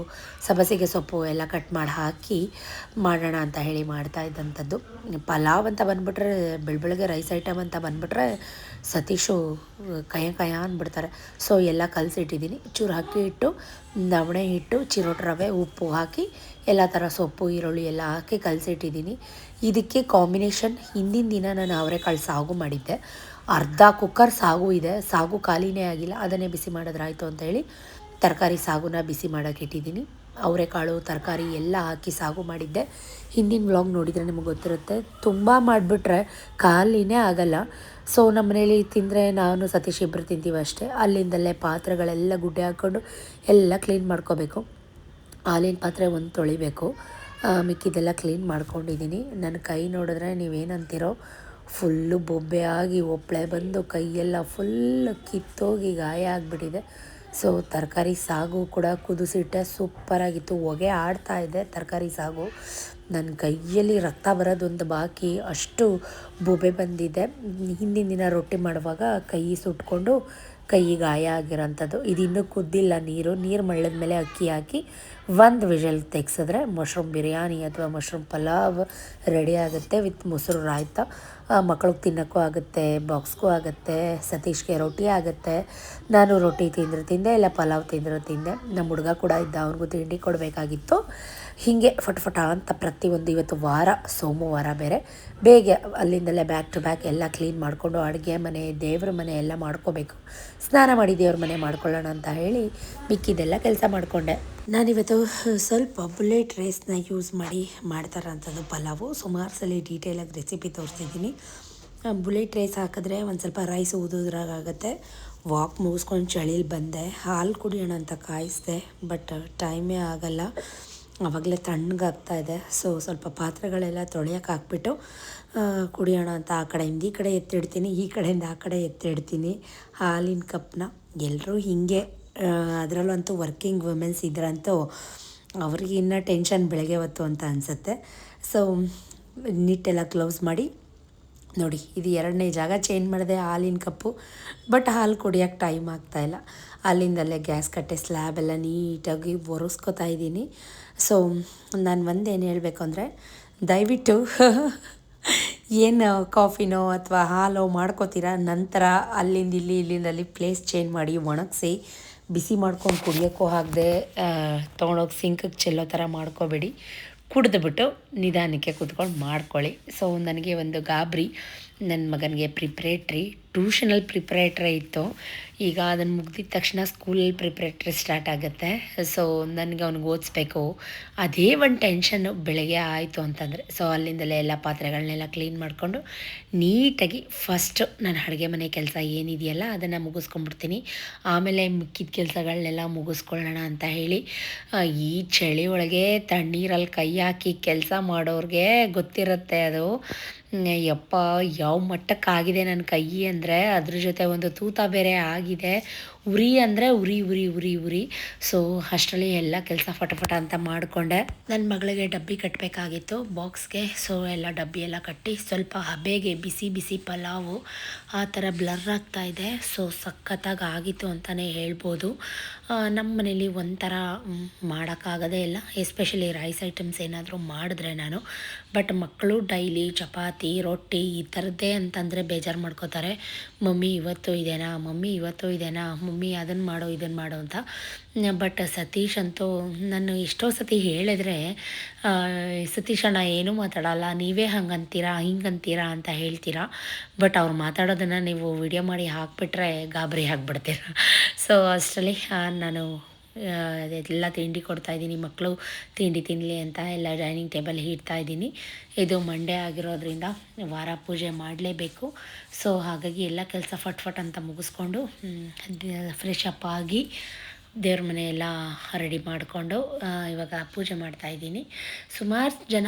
ಸಬ್ಬಸಿಗೆ ಸೊಪ್ಪು ಎಲ್ಲ ಕಟ್ ಮಾಡಿ ಹಾಕಿ ಮಾಡೋಣ ಅಂತ ಹೇಳಿ ಮಾಡ್ತಾ ಇದ್ದಂಥದ್ದು. ಪಲಾವ್ ಅಂತ ಬಂದುಬಿಟ್ರೆ, ಬೆಳಗ್ಗೆ ರೈಸ್ ಐಟಮ್ ಅಂತ ಬಂದುಬಿಟ್ರೆ ಸತೀಶು ಕಯ ಅಂದ್ಬಿಡ್ತಾರೆ. ಸೊ ಎಲ್ಲ ಕಲಸಿಟ್ಟಿದ್ದೀನಿ, ಚೂರು ಅಕ್ಕಿ ಹಿಟ್ಟು, ನವಣೆ ಹಿಟ್ಟು, ಚಿರೋಟ ರವೆ, ಉಪ್ಪು ಹಾಕಿ ಎಲ್ಲ ಥರ ಸೊಪ್ಪು ಈರುಳ್ಳಿ ಎಲ್ಲ ಹಾಕಿ ಕಲಸಿಟ್ಟಿದ್ದೀನಿ. ಇದಕ್ಕೆ ಕಾಂಬಿನೇಷನ್ ಹಿಂದಿನ ದಿನ ನಾನು ಅವರೆಕಾಳು ಸಾಗು ಮಾಡಿದ್ದೆ, ಅರ್ಧ ಕುಕ್ಕರ್ ಸಾಗು ಇದೆ, ಸಾಗು ಖಾಲಿನೇ ಆಗಿಲ್ಲ, ಅದನ್ನೇ ಬಿಸಿ ಮಾಡಿದ್ರಾಯ್ತು ಅಂತ ಹೇಳಿ ತರಕಾರಿ ಸಾಗುನ ಬಿಸಿ ಮಾಡೋಕ್ಕೆ ಇಟ್ಟಿದ್ದೀನಿ. ಅವರೆಕಾಳು ತರಕಾರಿ ಎಲ್ಲ ಹಾಕಿ ಸಾಗು ಮಾಡಿದ್ದೆ. ಹಿಂದಿನ ವ್ಲಾಗ್ ನೋಡಿದರೆ ನಿಮಗೆ ಗೊತ್ತಿರುತ್ತೆ. ತುಂಬ ಮಾಡಿಬಿಟ್ರೆ ಖಾಲಿನೇ ಆಗಲ್ಲ. ಸೊ ನಮ್ಮ ಮನೇಲಿ ತಿಂದರೆ ನಾನು ಸತೀಶ್ ಇಬ್ಬರು ತಿಂತೀವಿ ಅಷ್ಟೇ. ಅಲ್ಲಿಂದಲೇ ಪಾತ್ರೆಗಳೆಲ್ಲ ಗುಡ್ಡೆ ಹಾಕ್ಕೊಂಡು ಎಲ್ಲ ಕ್ಲೀನ್ ಮಾಡ್ಕೋಬೇಕು. ಹಾಲಿನ ಪಾತ್ರೆ ಒಂದು ತೊಳಿಬೇಕು, ಮಿಕ್ಕಿದೆಲ್ಲ ಕ್ಲೀನ್ ಮಾಡ್ಕೊಂಡಿದ್ದೀನಿ. ನನ್ನ ಕೈ ನೋಡಿದ್ರೆ ನೀವೇನಂತೀರೋ, ಫುಲ್ಲು ಬೊಬ್ಬೆ ಆಗಿ ಒಪ್ಪಳೆ ಬಂದು ಕೈಯೆಲ್ಲ ಫುಲ್ ಕಿತ್ತೋಗಿ ಗಾಯ ಆಗಿಬಿಟ್ಟಿದೆ. ಸೊ ತರಕಾರಿ ಸಾಗು ಕೂಡ ಕುದಿಸಿಟ್ಟೆ, ಸೂಪರಾಗಿತ್ತು. ಹೊಗೆ ಆಡ್ತಾಯಿದೆ ತರಕಾರಿ ಸಾಗು. ನನ್ನ ಕೈಯಲ್ಲಿ ರಕ್ತ ಬರೋದೊಂದು ಬಾಕಿ, ಅಷ್ಟು ಬೊಬ್ಬೆ ಬಂದಿದೆ. ಹಿಂದಿನ ದಿನ ರೊಟ್ಟಿ ಮಾಡುವಾಗ ಕೈ ಸುಟ್ಕೊಂಡು ಕೈ ಗಾಯ ಆಗಿರೋಂಥದ್ದು. ಇದು ಇನ್ನೂ ಕುದ್ದಿಲ್ಲ, ನೀರು ಮಳ್ಳದ ಮೇಲೆ ಅಕ್ಕಿ ಹಾಕಿ 1 ವಿಷಲ್ ತೆಗ್ಸಿದ್ರೆ ಮಶ್ರೂಮ್ ಬಿರಿಯಾನಿ ಅಥವಾ ಮಶ್ರೂಮ್ ಪಲಾವ್ ರೆಡಿ ಆಗುತ್ತೆ ವಿತ್ ಮೊಸರು ರಾಯ್ತ. ಮಕ್ಳಿಗೆ ತಿನ್ನೋಕ್ಕೂ ಆಗುತ್ತೆ, ಬಾಕ್ಸ್ಗೂ ಆಗುತ್ತೆ, ಸತೀಶ್ಗೆ ರೊಟ್ಟಿ ಆಗುತ್ತೆ. ನಾನು ರೊಟ್ಟಿ ತಿಂದೆ, ಇಲ್ಲ ಪಲಾವ್ ತಿಂದೆ. ನಮ್ಮ ಹುಡುಗ ಕೂಡ ಇದ್ದ, ಅವ್ರಿಗೂ ತಿಂಡಿ ಕೊಡಬೇಕಾಗಿತ್ತು. ಹೀಗೆ ಫಟ ಅಂತ ಪ್ರತಿಯೊಂದು, ಇವತ್ತು ವಾರ ಸೋಮವಾರ ಬೇರೆ, ಬೇಗ ಅಲ್ಲಿಂದಲೇ ಬ್ಯಾಕ್ ಟು ಬ್ಯಾಕ್ ಎಲ್ಲ ಕ್ಲೀನ್ ಮಾಡಿಕೊಂಡು ಅಡುಗೆ ಮನೆ, ದೇವ್ರ ಮನೆ ಎಲ್ಲ ಮಾಡ್ಕೋಬೇಕು. ಸ್ನಾನ ಮಾಡಿ ದೇವ್ರ ಮನೆ ಮಾಡ್ಕೊಳ್ಳೋಣ ಅಂತ ಹೇಳಿ ಮಿಕ್ಕಿದೆಲ್ಲ ಕೆಲಸ ಮಾಡಿಕೊಂಡೆ. ನಾನಿವತ್ತು ಸ್ವಲ್ಪ ಬುಲೆಟ್ ರೈಸ್ನ ಯೂಸ್ ಮಾಡಿ ಮಾಡ್ತಾರಂಥದ್ದು ಪಲಾವು. ಸುಮಾರು ಸಲ ಡೀಟೇಲಾಗಿ ರೆಸಿಪಿ ತೋರಿಸಿದ್ದೀನಿ. ಬುಲೆಟ್ ರೈಸ್ ಹಾಕಿದ್ರೆ ಒಂದು ಸ್ವಲ್ಪ ರೈಸ್ ಊದೋದ್ರಾಗುತ್ತೆ. ವಾಕ್ ಮುಗಿಸ್ಕೊಂಡು ಚಳಿಲಿ ಬಂದೆ, ಹಾಲು ಕುಡಿಯೋಣ ಅಂತ ಕಾಯಿಸಿದೆ, ಬಟ್ ಟೈಮೇ ಆಗಲ್ಲ, ಆವಾಗಲೇ ತಣ್ಣಗಾಗ್ತಾಯಿದೆ. ಸೊ ಸ್ವಲ್ಪ ಪಾತ್ರೆಗಳೆಲ್ಲ ತೊಳೆಯೋಕೆ ಹಾಕ್ಬಿಟ್ಟು ಕುಡಿಯೋಣ ಅಂತ ಆ ಕಡೆಯಿಂದ ಈ ಕಡೆ ಎತ್ತಿಡ್ತೀನಿ, ಈ ಕಡೆಯಿಂದ ಆ ಕಡೆ ಎತ್ತಿಡ್ತೀನಿ ಹಾಲಿನ ಕಪ್ನ. ಎಲ್ಲರೂ ಹೀಗೆ, ಅದರಲ್ಲಂತೂ ವರ್ಕಿಂಗ್ ವುಮೆನ್ಸ್ ಇದ್ರಂತೂ ಅವ್ರಿಗೆ ಇನ್ನೂ ಟೆನ್ಷನ್ ಬೆಳಗ್ಗೆ ಹೊತ್ತು ಅಂತ ಅನಿಸುತ್ತೆ. ಸೊ ನೀಟೆಲ್ಲ ಕ್ಲೋಸ್ ಮಾಡಿ ನೋಡಿ. ಇದು 2ನೇ ಜಾಗ ಚೇಂಜ್ ಮಾಡಿದೆ ಹಾಲಿನ ಕಪ್ಪು. ಬಟ್ ಹಾಲು ಕುಡಿಯೋಕ್ಕೆ ಟೈಮ್ ಆಗ್ತಾಯಿಲ್ಲ. ಅಲ್ಲಿಂದಲ್ಲೇ ಗ್ಯಾಸ್ ಕಟ್ಟೆ ಸ್ಲ್ಯಾಬ್ ಎಲ್ಲ ನೀಟಾಗಿ ಒರೆಸ್ಕೊತಾ ಇದ್ದೀನಿ. ಸೊ ನಾನು ಒಂದೇನು ಹೇಳಬೇಕು ಅಂದರೆ, ದಯವಿಟ್ಟು ಏನು ಕಾಫಿನೋ ಅಥವಾ ಹಾಲೋ ಮಾಡ್ಕೋತೀರ, ನಂತರ ಅಲ್ಲಿಂದ ಇಲ್ಲಿ ಇಲ್ಲಿಂದ ಅಲ್ಲಿ ಪ್ಲೇಸ್ ಚೇಂಜ್ ಮಾಡಿ ಒಣಗಿಸಿ ಬಿಸಿ ಮಾಡ್ಕೊಂಡು ಕುಡಿಯೋಕ್ಕೂ ಆಗದೆ ತೊಗೊಂಡೋಗಿ ಸಿಂಕಿಗೆ ಚೆಲ್ಲೋ ಥರ ಮಾಡ್ಕೋಬೇಡಿ. ಕುಡಿದ್ಬಿಟ್ಟು ನಿಧಾನಕ್ಕೆ ಕೂತ್ಕೊಂಡು ಮಾಡ್ಕೊಳ್ಳಿ. ಸೊ ನನಗೆ ಒಂದು ಗಾಬರಿ, ನನ್ನ ಮಗನಿಗೆ ಟ್ಯೂಷನಲ್ಲಿ ಪ್ರಿಪ್ರೇಟ್ರಿ ಇತ್ತು. ಈಗ ಅದನ್ನು ಮುಗ್ದಿದ ತಕ್ಷಣ ಸ್ಕೂಲಲ್ಲಿ ಪ್ರಿಪ್ರೇಟ್ರಿ ಸ್ಟಾರ್ಟ್ ಆಗುತ್ತೆ. ಸೊ ನನಗೆ ಅವ್ನಿಗೆ ಓದಿಸ್ಬೇಕು, ಅದೇ ಒಂದು ಟೆನ್ಷನ್ನು ಬೆಳಗ್ಗೆ ಆಯಿತು ಅಂತಂದರೆ. ಸೊ ಅಲ್ಲಿಂದಲೇ ಎಲ್ಲ ಪಾತ್ರೆಗಳನ್ನೆಲ್ಲ ಕ್ಲೀನ್ ಮಾಡಿಕೊಂಡು ನೀಟಾಗಿ ಫಸ್ಟು ನಾನು ಅಡುಗೆ ಮನೆ ಕೆಲಸ ಏನಿದೆಯಲ್ಲ ಅದನ್ನು ಮುಗಿಸ್ಕೊಂಡ್ಬಿಡ್ತೀನಿ. ಆಮೇಲೆ ಮಿಕ್ಕಿದ ಕೆಲಸಗಳನ್ನೆಲ್ಲ ಮುಗಿಸ್ಕೊಳ್ಳೋಣ ಅಂತ ಹೇಳಿ, ಈ ಚಳಿ ಒಳಗೆ ತಣ್ಣೀರಲ್ಲಿ ಕೈ ಹಾಕಿ ಕೆಲಸ ಮಾಡೋರಿಗೆ ಗೊತ್ತಿರುತ್ತೆ ಅದು. ಯಪ್ಪ ಯಾವ ಮಟ್ಟಕ್ಕಾಗಿದೆ ನನ್ನ ಕೈ ಅಂದರೆ, ಅದ್ರ ಜೊತೆ ಒಂದು ತೂತ ಬೇರೆ ಆಗಿದೆ. ಉರಿ ಅಂದರೆ ಉರಿ. ಸೊ ಅಷ್ಟರಲ್ಲಿ ಎಲ್ಲ ಕೆಲಸ ಫಟಫಟ ಅಂತ ಮಾಡಿಕೊಂಡೆ. ನನ್ನ ಮಗಳಿಗೆ ಡಬ್ಬಿ ಕಟ್ಟಬೇಕಾಗಿತ್ತು ಬಾಕ್ಸ್ಗೆ. ಸೊ ಎಲ್ಲ ಡಬ್ಬಿ ಎಲ್ಲ ಕಟ್ಟಿ ಸ್ವಲ್ಪ ಹಬೆಗೆ ಬಿಸಿ ಪಲಾವು ಆ ಥರ ಬ್ಲರ್ ಆಗ್ತಾಯಿದೆ. ಸೊ ಸಖತ್ತಾಗಿ ಆಗಿತ್ತು ಅಂತಲೇ ಹೇಳ್ಬೋದು. ನಮ್ಮ ಮನೇಲಿ ಒಂಥರ ಮಾಡೋಕ್ಕಾಗೋದೇ ಇಲ್ಲ, ಎಸ್ಪೆಷಲಿ ರೈಸ್ ಐಟಮ್ಸ್ ಏನಾದರೂ ಮಾಡಿದ್ರೆ ನಾನು. ಬಟ್ ಮಕ್ಕಳು ಡೈಲಿ ಚಪಾತಿ ರೊಟ್ಟಿ ಈ ಥರದ್ದೇ ಅಂತಂದರೆ ಬೇಜಾರು ಮಾಡ್ಕೋತಾರೆ. ಮಮ್ಮಿ ಇವತ್ತು ಇದೇನಾ, ಮಮ್ಮಿ ಅದನ್ನು ಮಾಡು ಇದನ್ನು ಮಾಡು ಅಂತ. ಬಟ್ ಸತೀಶ್ ಅಂತೂ ನಾನು ಎಷ್ಟೋ ಸತಿ ಹೇಳಿದ್ರೆ, ಸತೀಶ್ ಅಣ್ಣ ಏನೂ ಮಾತಾಡಲ್ಲ, ನೀವೇ ಹಂಗಂತೀರಾ ಹಿಂಗಂತೀರಾ ಅಂತ ಹೇಳ್ತೀರಾ. ಬಟ್ ಅವ್ರು ಮಾತಾಡೋದನ್ನು ನೀವು ವಿಡಿಯೋ ಮಾಡಿ ಹಾಕಿಬಿಟ್ರೆ ಗಾಬರಿ ಆಗಿಬಿಡ್ತೀರ. ಸೊ ಅಷ್ಟರಲ್ಲಿ ನಾನು ಎಲ್ಲ ತಿಂಡಿ ಕೊಡ್ತಾಯಿದ್ದೀನಿ. ಮಕ್ಕಳು ತಿಂಡಿ ತಿನ್ನಲಿ ಅಂತ ಎಲ್ಲ ಡೈನಿಂಗ್ ಟೇಬಲ್ ಇಡ್ತಾಯಿದ್ದೀನಿ. ಇದು ಮಂಡೇ ಆಗಿರೋದ್ರಿಂದ ವಾರ ಪೂಜೆ ಮಾಡಲೇಬೇಕು. ಸೊ ಹಾಗಾಗಿ ಎಲ್ಲ ಕೆಲಸ ಫಟ್ ಅಂತ ಮುಗಿಸ್ಕೊಂಡು ಫ್ರೆಶ್ ಅಪ್ ಆಗಿ ದೇವ್ರ ಮನೆಯೆಲ್ಲ ರೆಡಿ ಮಾಡಿಕೊಂಡು ಇವಾಗ ಪೂಜೆ ಮಾಡ್ತಾಯಿದ್ದೀನಿ. ಸುಮಾರು ಜನ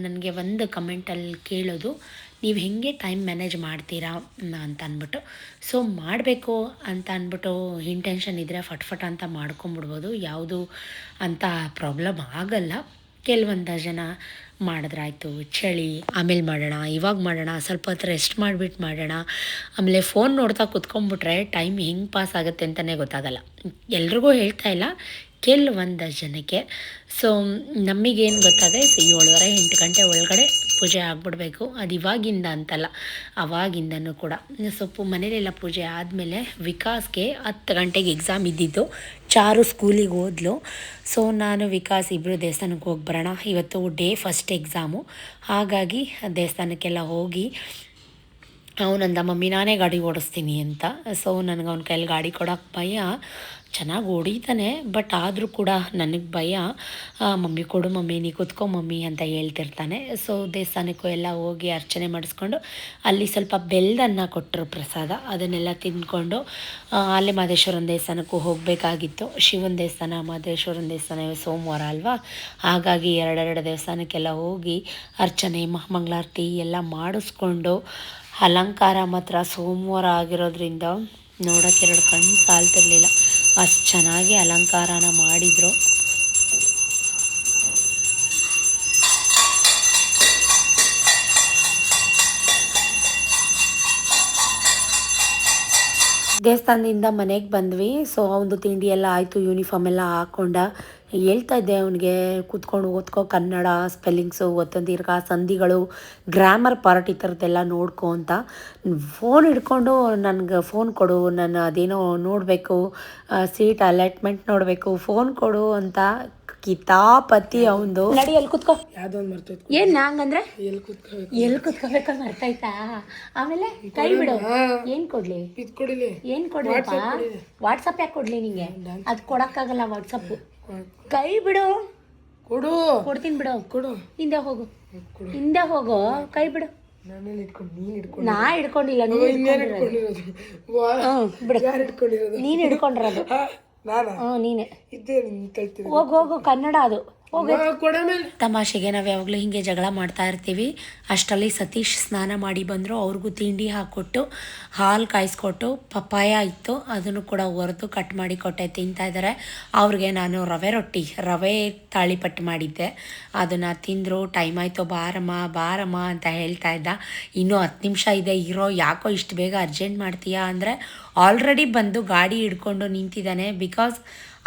ನನಗೆ ಒಂದು ಕಮೆಂಟಲ್ಲಿ ಕೇಳೋದು, ನೀವು ಹೇಗೆ ಟೈಮ್ ಮ್ಯಾನೇಜ್ ಮಾಡ್ತೀರಾ ಅಂತ ಅಂದ್ಬಿಟ್ಟು. ಸೊ ಮಾಡಬೇಕು ಅಂತ ಅಂದ್ಬಿಟ್ಟು ಇಂಟೆನ್ಷನ್ ಇದ್ದರೆ ಫಟ್ ಅಂತ ಮಾಡ್ಕೊಂಬಿಡ್ಬೋದು, ಯಾವುದು ಅಂತ ಪ್ರಾಬ್ಲಮ್ ಆಗಲ್ಲ. ಕೆಲವೊಂದು ಜನ ಮಾಡಿದ್ರಾಯ್ತು, ಚಳಿ ಆಮೇಲೆ ಮಾಡೋಣ, ಇವಾಗ ಮಾಡೋಣ, ಸ್ವಲ್ಪ ಹೊತ್ತು ರೆಸ್ಟ್ ಮಾಡಿಬಿಟ್ಟು ಮಾಡೋಣ, ಆಮೇಲೆ ಫೋನ್ ನೋಡ್ತಾ ಕುತ್ಕೊಂಡ್ಬಿಟ್ರೆ ಟೈಮ್ ಹೆಂಗೆ ಪಾಸ್ ಆಗುತ್ತೆ ಅಂತಲೇ ಗೊತ್ತಾಗಲ್ಲ. ಎಲ್ರಿಗೂ ಹೇಳ್ತಾ ಇಲ್ಲ, ಕೆಲವೊಂದು ಜನಕ್ಕೆ. ಸೊ ನಮಗೇನು ಗೊತ್ತಾದರೆ 7:30-8 ಗಂಟೆ ಒಳಗಡೆ ಪೂಜೆ ಆಗಿಬಿಡ್ಬೇಕು. ಅದು ಇವಾಗಿಂದ ಅಂತಲ್ಲ, ಅವಾಗಿಂದನೂ ಕೂಡ. ಸ್ವಲ್ಪ ಮನೇಲೆಲ್ಲ ಪೂಜೆ ಆದಮೇಲೆ ವಿಕಾಸ್ಗೆ 10 ಗಂಟೆಗೆ ಎಕ್ಸಾಮ್ ಇದ್ದಿದ್ದು. ಚಾರು ಸ್ಕೂಲಿಗೆ ಹೋದ್ಲು. ಸೊ ನಾನು ವಿಕಾಸ್ ಇಬ್ಬರು ದೇವಸ್ಥಾನಕ್ಕೆ ಹೋಗಿ ಬರೋಣ, ಇವತ್ತು ಡೇ ಫಸ್ಟ್ ಎಕ್ಸಾಮು. ಹಾಗಾಗಿ ದೇವಸ್ಥಾನಕ್ಕೆಲ್ಲ ಹೋಗಿ ಅವನಂದ, ಮಮ್ಮಿ ನಾನೇ ಗಾಡಿ ಓಡಿಸ್ತೀನಿ ಅಂತ. ಸೊ ನನಗೆ ಅವನ ಕೈಯಲ್ಲಿ ಗಾಡಿ ಕೊಡೋಕ್ಕೆ ಭಯ. ಚೆನ್ನಾಗಿ ಹೊಡಿತಾನೆ, ಬಟ್ ಆದರೂ ಕೂಡ ನನಗೆ ಭಯ. ಮಮ್ಮಿ ಕೊಡು ಮಮ್ಮಿ, ನೀ ಕೂತ್ಕೊ ಮಮ್ಮಿ ಅಂತ ಹೇಳ್ತಿರ್ತಾನೆ. ಸೊ ದೇವಸ್ಥಾನಕ್ಕೂ ಎಲ್ಲ ಹೋಗಿ ಅರ್ಚನೆ ಮಾಡಿಸ್ಕೊಂಡು ಅಲ್ಲಿ ಸ್ವಲ್ಪ ಬೆಲ್ಲದನ್ನ ಕೊಟ್ಟರು ಪ್ರಸಾದ, ಅದನ್ನೆಲ್ಲ ತಿಂದ್ಕೊಂಡು ಅಲ್ಲೇ ಮಹದೇಶ್ವರನ ದೇವಸ್ಥಾನಕ್ಕೂ ಹೋಗಬೇಕಾಗಿತ್ತು. ಶಿವನ ದೇವಸ್ಥಾನ, ಮಹದೇಶ್ವರನ ದೇವಸ್ಥಾನ ಸೋಮವಾರ ಅಲ್ವಾ, ಹಾಗಾಗಿ 2 ದೇವಸ್ಥಾನಕ್ಕೆಲ್ಲ ಹೋಗಿ ಅರ್ಚನೆ ಮಂಗಳಾರತಿ ಎಲ್ಲ ಮಾಡಿಸ್ಕೊಂಡು, ಅಲಂಕಾರ ಮಾತ್ರ ಸೋಮವಾರ ಆಗಿರೋದ್ರಿಂದ ನೋಡೋಕ್ಕೆ 2 ಕಣ್ಣು ಸಾಲ್ತಿರ್ಲಿಲ್ಲ, ಅಷ್ಟು ಚೆನ್ನಾಗಿ ಅಲಂಕಾರನ ಮಾಡಿದರು. ದೇವಸ್ಥಾನದಿಂದ ಮನೆಗೆ ಬಂದ್ವಿ. ಸೊ ಅವನದು ತಿಂಡಿ ಎಲ್ಲ ಆಯಿತು, ಯೂನಿಫಾರ್ಮ್ ಎಲ್ಲ ಹಾಕ್ಕೊಂಡ. ಹೇಳ್ತಾ ಇದ್ದೆ ಅವನಿಗೆ ಕೂತ್ಕೊಂಡು ಓದ್ಕೋ, ಕನ್ನಡ ಸ್ಪೆಲ್ಲಿಂಗ್ಸು, ಒತ್ತೊಂದೀರ್ಘ, ಸಂಧಿಗಳು, ಗ್ರಾಮರ್ ಪಾರ್ಟ್ ಈ ಥರದ್ದೆಲ್ಲ ನೋಡ್ಕೊ ಅಂತ. ಫೋನ್ ಹಿಡ್ಕೊಂಡು ನನಗೆ ಫೋನ್ ಕೊಡು, ನಾನು ಅದೇನೋ ನೋಡಬೇಕು, ಸೀಟ್ ಅಲಾಟ್ಮೆಂಟ್ ನೋಡಬೇಕು, ಫೋನ್ ಕೊಡು ಅಂತ ಕಿತಾಪತಿ ಅವನದು. ನಡಿ ಎಲ್ಲಿ ಕೂತ್ಕೋ, ಏನು ಹಂಗಂದ್ರೆ ಎಲ್ಲಿ ಕೂತ್ಕೋಬೇಕಂತ ಅರ್ಥಾಯ್ತಾ? ಆಮೇಲೆ ಕೈ ಬಿಡು, ಏನು ಕೊಡ್ಲಿ, ಏನು ಕೊಡ್ಲಪ್ಪ? ವಾಟ್ಸಪ್ ಯಾಕೆ ಕೊಡ್ಲಿ ನಿಂಗೆ? ಅದು ಕೊಡೋಕ್ಕಾಗಲ್ಲ ವಾಟ್ಸಪ್ಪು. ಕೈ ಬಿಡು, ಕೊಡ್ತೀನಿ ಬಿಡು, ಹಿಂದೆ ಹೋಗು, ಕೈ ಬಿಡು. ನಾ ಹಿಡ್ಕೊಂಡಿಲ್ಲ, ನೀನು ಹಿಡ್ಕೊಂಡಿರೋದು. ನೀನೆ ಹೋಗು, ಕನ್ನಡ ಅದು ತಮಾಷೆಗೆ ನಾವು ಯಾವಾಗಲೂ ಹೀಗೆ ಜಗಳ ಮಾಡ್ತಾ ಇರ್ತೀವಿ. ಅಷ್ಟರಲ್ಲಿ ಸತೀಶ್ ಸ್ನಾನ ಮಾಡಿ ಬಂದರು. ಅವ್ರಿಗೂ ತಿಂಡಿ ಹಾಕ್ಕೊಟ್ಟು ಹಾಲು ಕಾಯಿಸ್ಕೊಟ್ಟು ಪಪ್ಪಾಯ ಇತ್ತು ಅದನ್ನು ಕೂಡ ಹುರಿದು ಕಟ್ ಮಾಡಿ ಕೊಟ್ಟೆ, ತಿಂತಾ ಇದ್ದಾರೆ. ಅವ್ರಿಗೆ ನಾನು ರವೆ ತಾಳಿಪಟ್ಟು ಮಾಡಿದ್ದೆ, ಅದನ್ನು ತಿಂದರು. ಟೈಮ್ ಆಯಿತು, ಬಾರಮ್ಮ ಅಂತ ಹೇಳ್ತಾ ಇದ್ದ. ಇನ್ನೂ 10 ನಿಮಿಷ ಇದೆ ಇರೋ, ಯಾಕೋ ಇಷ್ಟು ಬೇಗ ಅರ್ಜೆಂಟ್ ಮಾಡ್ತೀಯಾ ಅಂದರೆ ಆಲ್ರೆಡಿ ಬಂದು ಗಾಡಿ ಹಿಡ್ಕೊಂಡು ನಿಂತಿದ್ದಾನೆ. ಬಿಕಾಸ್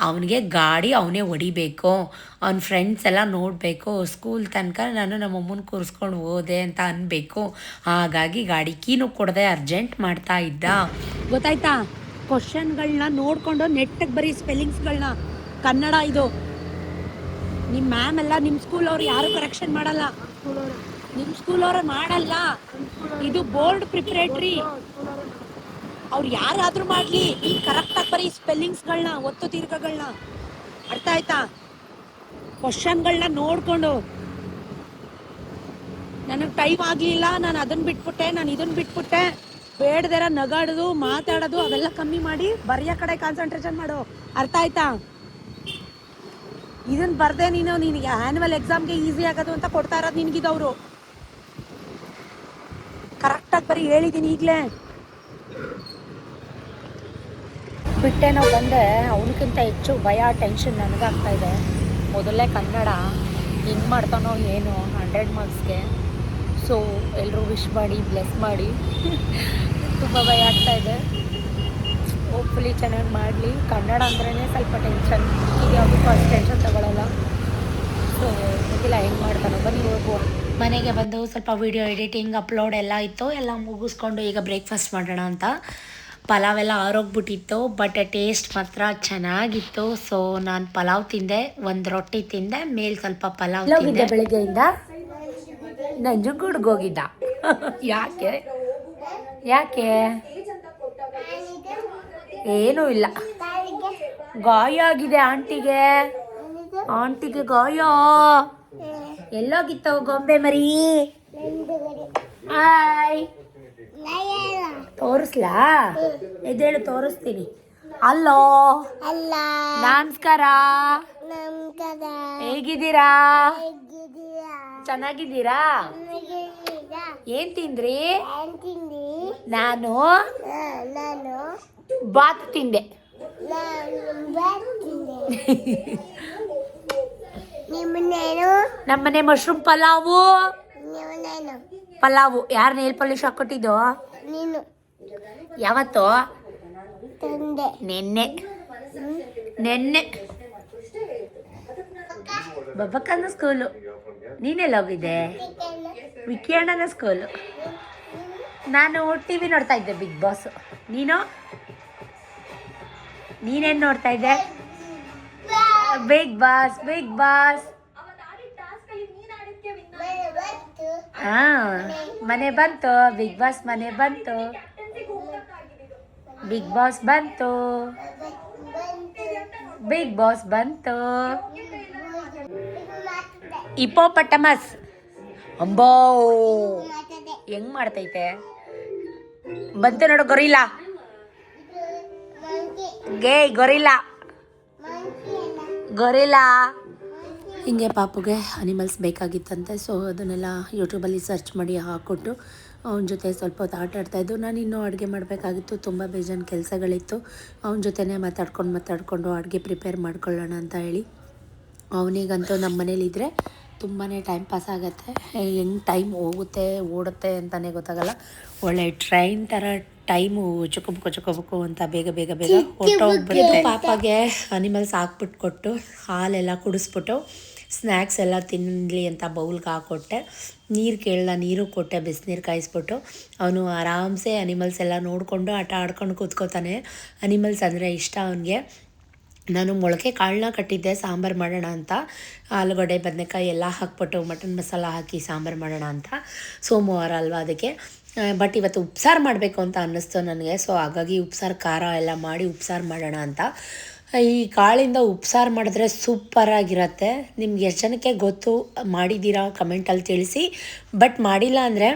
ಅವನಿಗೆ ಗಾಡಿ ಅವನೇ ಹೊಡಿಬೇಕು, ಅವ್ನ ಫ್ರೆಂಡ್ಸ್ ಎಲ್ಲ ನೋಡಬೇಕು, ಸ್ಕೂಲ್ ತನಕ ನಾನು ನಮ್ಮಮ್ಮನ ಕೂರಿಸ್ಕೊಂಡು ಹೋದೆ ಅಂತ ಅನ್ಬೇಕು. ಹಾಗಾಗಿ ಗಾಡಿ ಕೀನು ಕೊಡದೆ ಅರ್ಜೆಂಟ್ ಮಾಡ್ತಾ ಇದ್ದ. ಗೊತ್ತಾಯ್ತಾ? ಕ್ವಶನ್ಗಳನ್ನ ನೋಡಿಕೊಂಡು ನೆಟ್ಟಿಗೆ ಬರೀ ಸ್ಪೆಲ್ಲಿಂಗ್ಸ್ಗಳನ್ನ. ಕನ್ನಡ ಇದು. ನಿಮ್ಮ ಮ್ಯಾಮ್ ಎಲ್ಲ ನಿಮ್ಮ ಸ್ಕೂಲವ್ರು ಯಾರು ಕರೆಕ್ಷನ್ ಮಾಡಲ್ಲ, ನಿಮ್ಮ ಸ್ಕೂಲವ್ರು ಮಾಡಲ್ಲ. ಇದು ಬೋರ್ಡ್ ಪ್ರಿಪ್ರೇಟ್ರಿ, ಅವ್ರು ಯಾರಾದರೂ ಮಾಡಲಿ, ಈಗ ಕರೆಕ್ಟಾಗಿ ಬರೀ ಸ್ಪೆಲ್ಲಿಂಗ್ಸ್ಗಳನ್ನ, ಒತ್ತು ದೀರ್ಘಗಳನ್ನ. ಅರ್ಥ ಆಯ್ತಾ? ಕ್ವಶನ್ಗಳನ್ನ ನೋಡಿಕೊಂಡು. ನನಗೆ ಟೈಮ್ ಆಗಲಿಲ್ಲ, ನಾನು ಅದನ್ನು ಬಿಟ್ಬಿಟ್ಟೆ, ನಾನು ಇದನ್ನು ಬಿಟ್ಬಿಟ್ಟೆ. ಬೇಡದೆರ ನಗಾಡೋದು ಮಾತಾಡೋದು ಅವೆಲ್ಲ ಕಮ್ಮಿ ಮಾಡಿ ಬರೆಯೋ ಕಡೆ ಕಾನ್ಸಂಟ್ರೇಷನ್ ಮಾಡು. ಅರ್ಥ ಆಯ್ತಾ? ಇದನ್ನು ಬರ್ದೆ ನಿನಗೆ ಆ್ಯನ್ಯುವಲ್ ಎಕ್ಸಾಮ್ಗೆ ಈಸಿ ಆಗೋದು ಅಂತ ಕೊಡ್ತಾ ಇರೋದು ನಿನಗಿದವರು. ಕರೆಕ್ಟಾಗಿ ಬರೀ ಹೇಳಿದ್ದೀನಿ ಈಗಲೇ. ಬಿಟ್ಟೇನೋ ಬಂದೆ, ಅವನಕ್ಕಿಂತ ಹೆಚ್ಚು ಭಯ, ಟೆನ್ಷನ್ ನನಗಾಗ್ತಾಯಿದೆ. ಮೊದಲೇ ಕನ್ನಡ ಹೆಂಗೆ ಮಾಡ್ತಾನೋ ಏನು 100 ಮಾರ್ಕ್ಸ್ಗೆ. ಸೊ ಎಲ್ಲರೂ ವಿಶ್ ಮಾಡಿ, ಬ್ಲೆಸ್ ಮಾಡಿ. ತುಂಬ ಭಯ ಆಗ್ತಾಯಿದೆ. ಹೋಪ್ಫುಲಿ ಚೆನ್ನಾಗಿ ಮಾಡಲಿ. ಕನ್ನಡ ಅಂದ್ರೇ ಸ್ವಲ್ಪ ಟೆನ್ಷನ್, ಈಗ ಯಾವುದಕ್ಕೂ ಅಷ್ಟು ಟೆನ್ಷನ್ ತಗೊಳ್ಳಲ್ಲ. ಸೊ ಗೊತ್ತಿಲ್ಲ ಹೆಂಗೆ ಮಾಡ್ತಾನೋ. ಬನ್ನಿ ಹೋಗುವ. ಮನೆಗೆ ಬಂದು ಸ್ವಲ್ಪ ವೀಡಿಯೋ ಎಡಿಟಿಂಗ್ ಅಪ್ಲೋಡ್ ಎಲ್ಲ ಇತ್ತು, ಎಲ್ಲ ಮುಗಿಸ್ಕೊಂಡು ಈಗ ಬ್ರೇಕ್ಫಾಸ್ಟ್ ಮಾಡೋಣ ಅಂತ. ಪಲಾವೆಲ್ಲ ಆರೋಗ್ಬಿಟ್ಟಿತ್ತು, ಬಟ್ ಟೇಸ್ಟ್ ಮಾತ್ರ ಚೆನ್ನಾಗಿತ್ತು. ಸೊ ನಾನು ಪಲಾವ್ ತಿಂದೆ, ಒಂದು ರೊಟ್ಟಿ ತಿಂದೆ, ಮೇಲೆ ಸ್ವಲ್ಪ ಪಲಾವ್ ತಿಂದೆ. ಬೆಳಗ್ಗೆಯಿಂದ ನಂಜನಗೂಡಿಗೆ ಹೋಗಿದ್ದ. ಯಾಕೆ ಏನೂ ಇಲ್ಲ, ಗಾಯ ಆಗಿದೆ ಆಂಟಿಗೆ ಗಾಯ. ಎಲ್ಲೋಗಿತ್ತವು ಗೊಂಬೆ ಮರಿ? ಹಾಯ್, ತೋರಿಸ್ಲಾ? ಎದ್ದೇಳು ತೋರಿಸ್ತೀನಿ. ಹಲೋ, ನಮಸ್ಕಾರ, ಹೇಗಿದ್ದೀರಾ? ಚೆನ್ನಾಗಿದ್ದೀರಾ? ಏನ್ ತಿಂದ್ರಿ? ನಾನು ಬಾತ್ ತಿಂದೆ. ನಮ್ಮನೆ ಮಶ್ರೂಮ್ ಪಲಾವು. ಯಾರು ನೇಲ್ ಪಾಲಿಶ್ ಹಾಕೊಟ್ಟಿದ್ದು? ಯಾವತ್ತು? ನೆನ್ನೆ ಬಬ್ಬಕ್ಕನ ಸ್ಕೂಲು. ನೀನೆಲ್ಲ ಹೋಗಿದ್ದೆ? ವಿಕ್ಕಿ ಅಣ್ಣನ ಸ್ಕೂಲು. ನಾನು ಟಿವಿ ನೋಡ್ತಾ ಇದ್ದೆ, ಬಿಗ್ ಬಾಸ್. ನೀನೇನು ನೋಡ್ತಾ ಇದ್ದೆ? Big boss. ಮನೆ ಬಂತು, ಬಿಗ್ ಬಾಸ್ ಮನೆ ಬಂತು. ಬಿಗ್ ಬಾಸ್ ಬಂತು. ಹಿಪೋಪಟಮಸ್ ಅಂಬೋ ಹೆಂಗ್ ಮಾಡ್ತೈತೆ? ಬಂತು ನೋಡು, ಗೊರಿಲ್ಲಾ. ಹಿಂಗೆ ಪಾಪುಗೆ ಅನಿಮಲ್ಸ್ ಬೇಕಾಗಿತ್ತಂತೆ. ಸೊ ಅದನ್ನೆಲ್ಲ ಯೂಟ್ಯೂಬಲ್ಲಿ ಸರ್ಚ್ ಮಾಡಿ ಹಾಕ್ಕೊಟ್ಟು ಅವನ ಜೊತೆ ಸ್ವಲ್ಪ ಹೊತ್ತು ಆಟ ಆಡ್ತಾಯಿದ್ದು. ನಾನು ಇನ್ನೂ ಅಡುಗೆ ಮಾಡಬೇಕಾಗಿತ್ತು, ತುಂಬ ಬೇಜಾನ್ ಕೆಲಸಗಳಿತ್ತು. ಅವನ ಜೊತೆನೇ ಮಾತಾಡ್ಕೊಂಡು ಅಡುಗೆ ಪ್ರಿಪೇರ್ ಮಾಡ್ಕೊಳ್ಳೋಣ ಅಂತ ಹೇಳಿ. ಅವನಿಗಂತೂ ನಮ್ಮ ಮನೇಲಿದ್ದರೆ ತುಂಬಾ ಟೈಮ್ ಪಾಸ್ ಆಗುತ್ತೆ. ಹೆಂಗೆ ಟೈಮ್ ಓಡುತ್ತೆ ಅಂತಲೇ ಗೊತ್ತಾಗಲ್ಲ. ಒಳ್ಳೆ ಟ್ರೈನ್ ಥರ ಟೈಮು ಚುಕಬುಕು ಅಂತ ಬೇಗ ಹೊರಟೋಗ್ಬಿಡುತ್ತೆ. ಪಾಪಗೆ ಅನಿಮಲ್ಸ್ ಹಾಕ್ಬಿಟ್ಟು ಕೊಟ್ಟು ಹಾಲೆಲ್ಲ ಕುಡಿಸ್ಬಿಟ್ಟು ಸ್ನ್ಯಾಕ್ಸ್ ಎಲ್ಲ ತಿನ್ನಲಿ ಅಂತ ಬೌಲ್ಗೆ ಹಾಕ್ಕೊಟ್ಟೆ. ನೀರು ಕೇಳಲ್ಲ, ನೀರು ಕೊಟ್ಟೆ, ಬಿಸಿನೀರು ಕಾಯಿಸ್ಬಿಟ್ಟು. ಅವನು ಆರಾಮ್ಸೆ ಅನಿಮಲ್ಸ್ ಎಲ್ಲ ನೋಡಿಕೊಂಡು ಆಟ ಆಡ್ಕೊಂಡು ಕೂತ್ಕೋತಾನೆ. ಅನಿಮಲ್ಸ್ ಅಂದರೆ ಇಷ್ಟ ಅವನಿಗೆ. ನಾನು ಮೊಳಕೆ ಕಾಳನ್ನ ಕಟ್ಟಿದ್ದೆ ಸಾಂಬಾರು ಮಾಡೋಣ ಅಂತ. ಆಲೂಗಡ್ಡೆ ಬದನೆಕಾಯಿ ಎಲ್ಲ ಹಾಕ್ಬಿಟ್ಟು ಮಟನ್ ಮಸಾಲ ಹಾಕಿ ಸಾಂಬಾರು ಮಾಡೋಣ ಅಂತ. ಸೋಮವಾರ ಅಲ್ವಾ ಅದಕ್ಕೆ. ಬಟ್ ಇವತ್ತು ಉಪ್ಸಾರು ಮಾಡಬೇಕು ಅಂತ ಅನ್ನಿಸ್ತು ನನಗೆ. ಸೊ ಹಾಗಾಗಿ ಉಪ್ಸಾರು ಖಾರ ಎಲ್ಲ ಮಾಡಿ ಉಪ್ಸಾರು ಮಾಡೋಣ ಅಂತ. ಈ ಕಾಳಿಂದ ಉಪ್ಸಾರು ಮಾಡಿದ್ರೆ ಸೂಪರಾಗಿರುತ್ತೆ. ನಿಮ್ಗೆ ಎಷ್ಟು ಜನಕ್ಕೆ ಗೊತ್ತು ಮಾಡಿದ್ದೀರಾ ಕಮೆಂಟಲ್ಲಿ ತಿಳಿಸಿ. ಬಟ್ ಮಾಡಿಲ್ಲ ಅಂದರೆ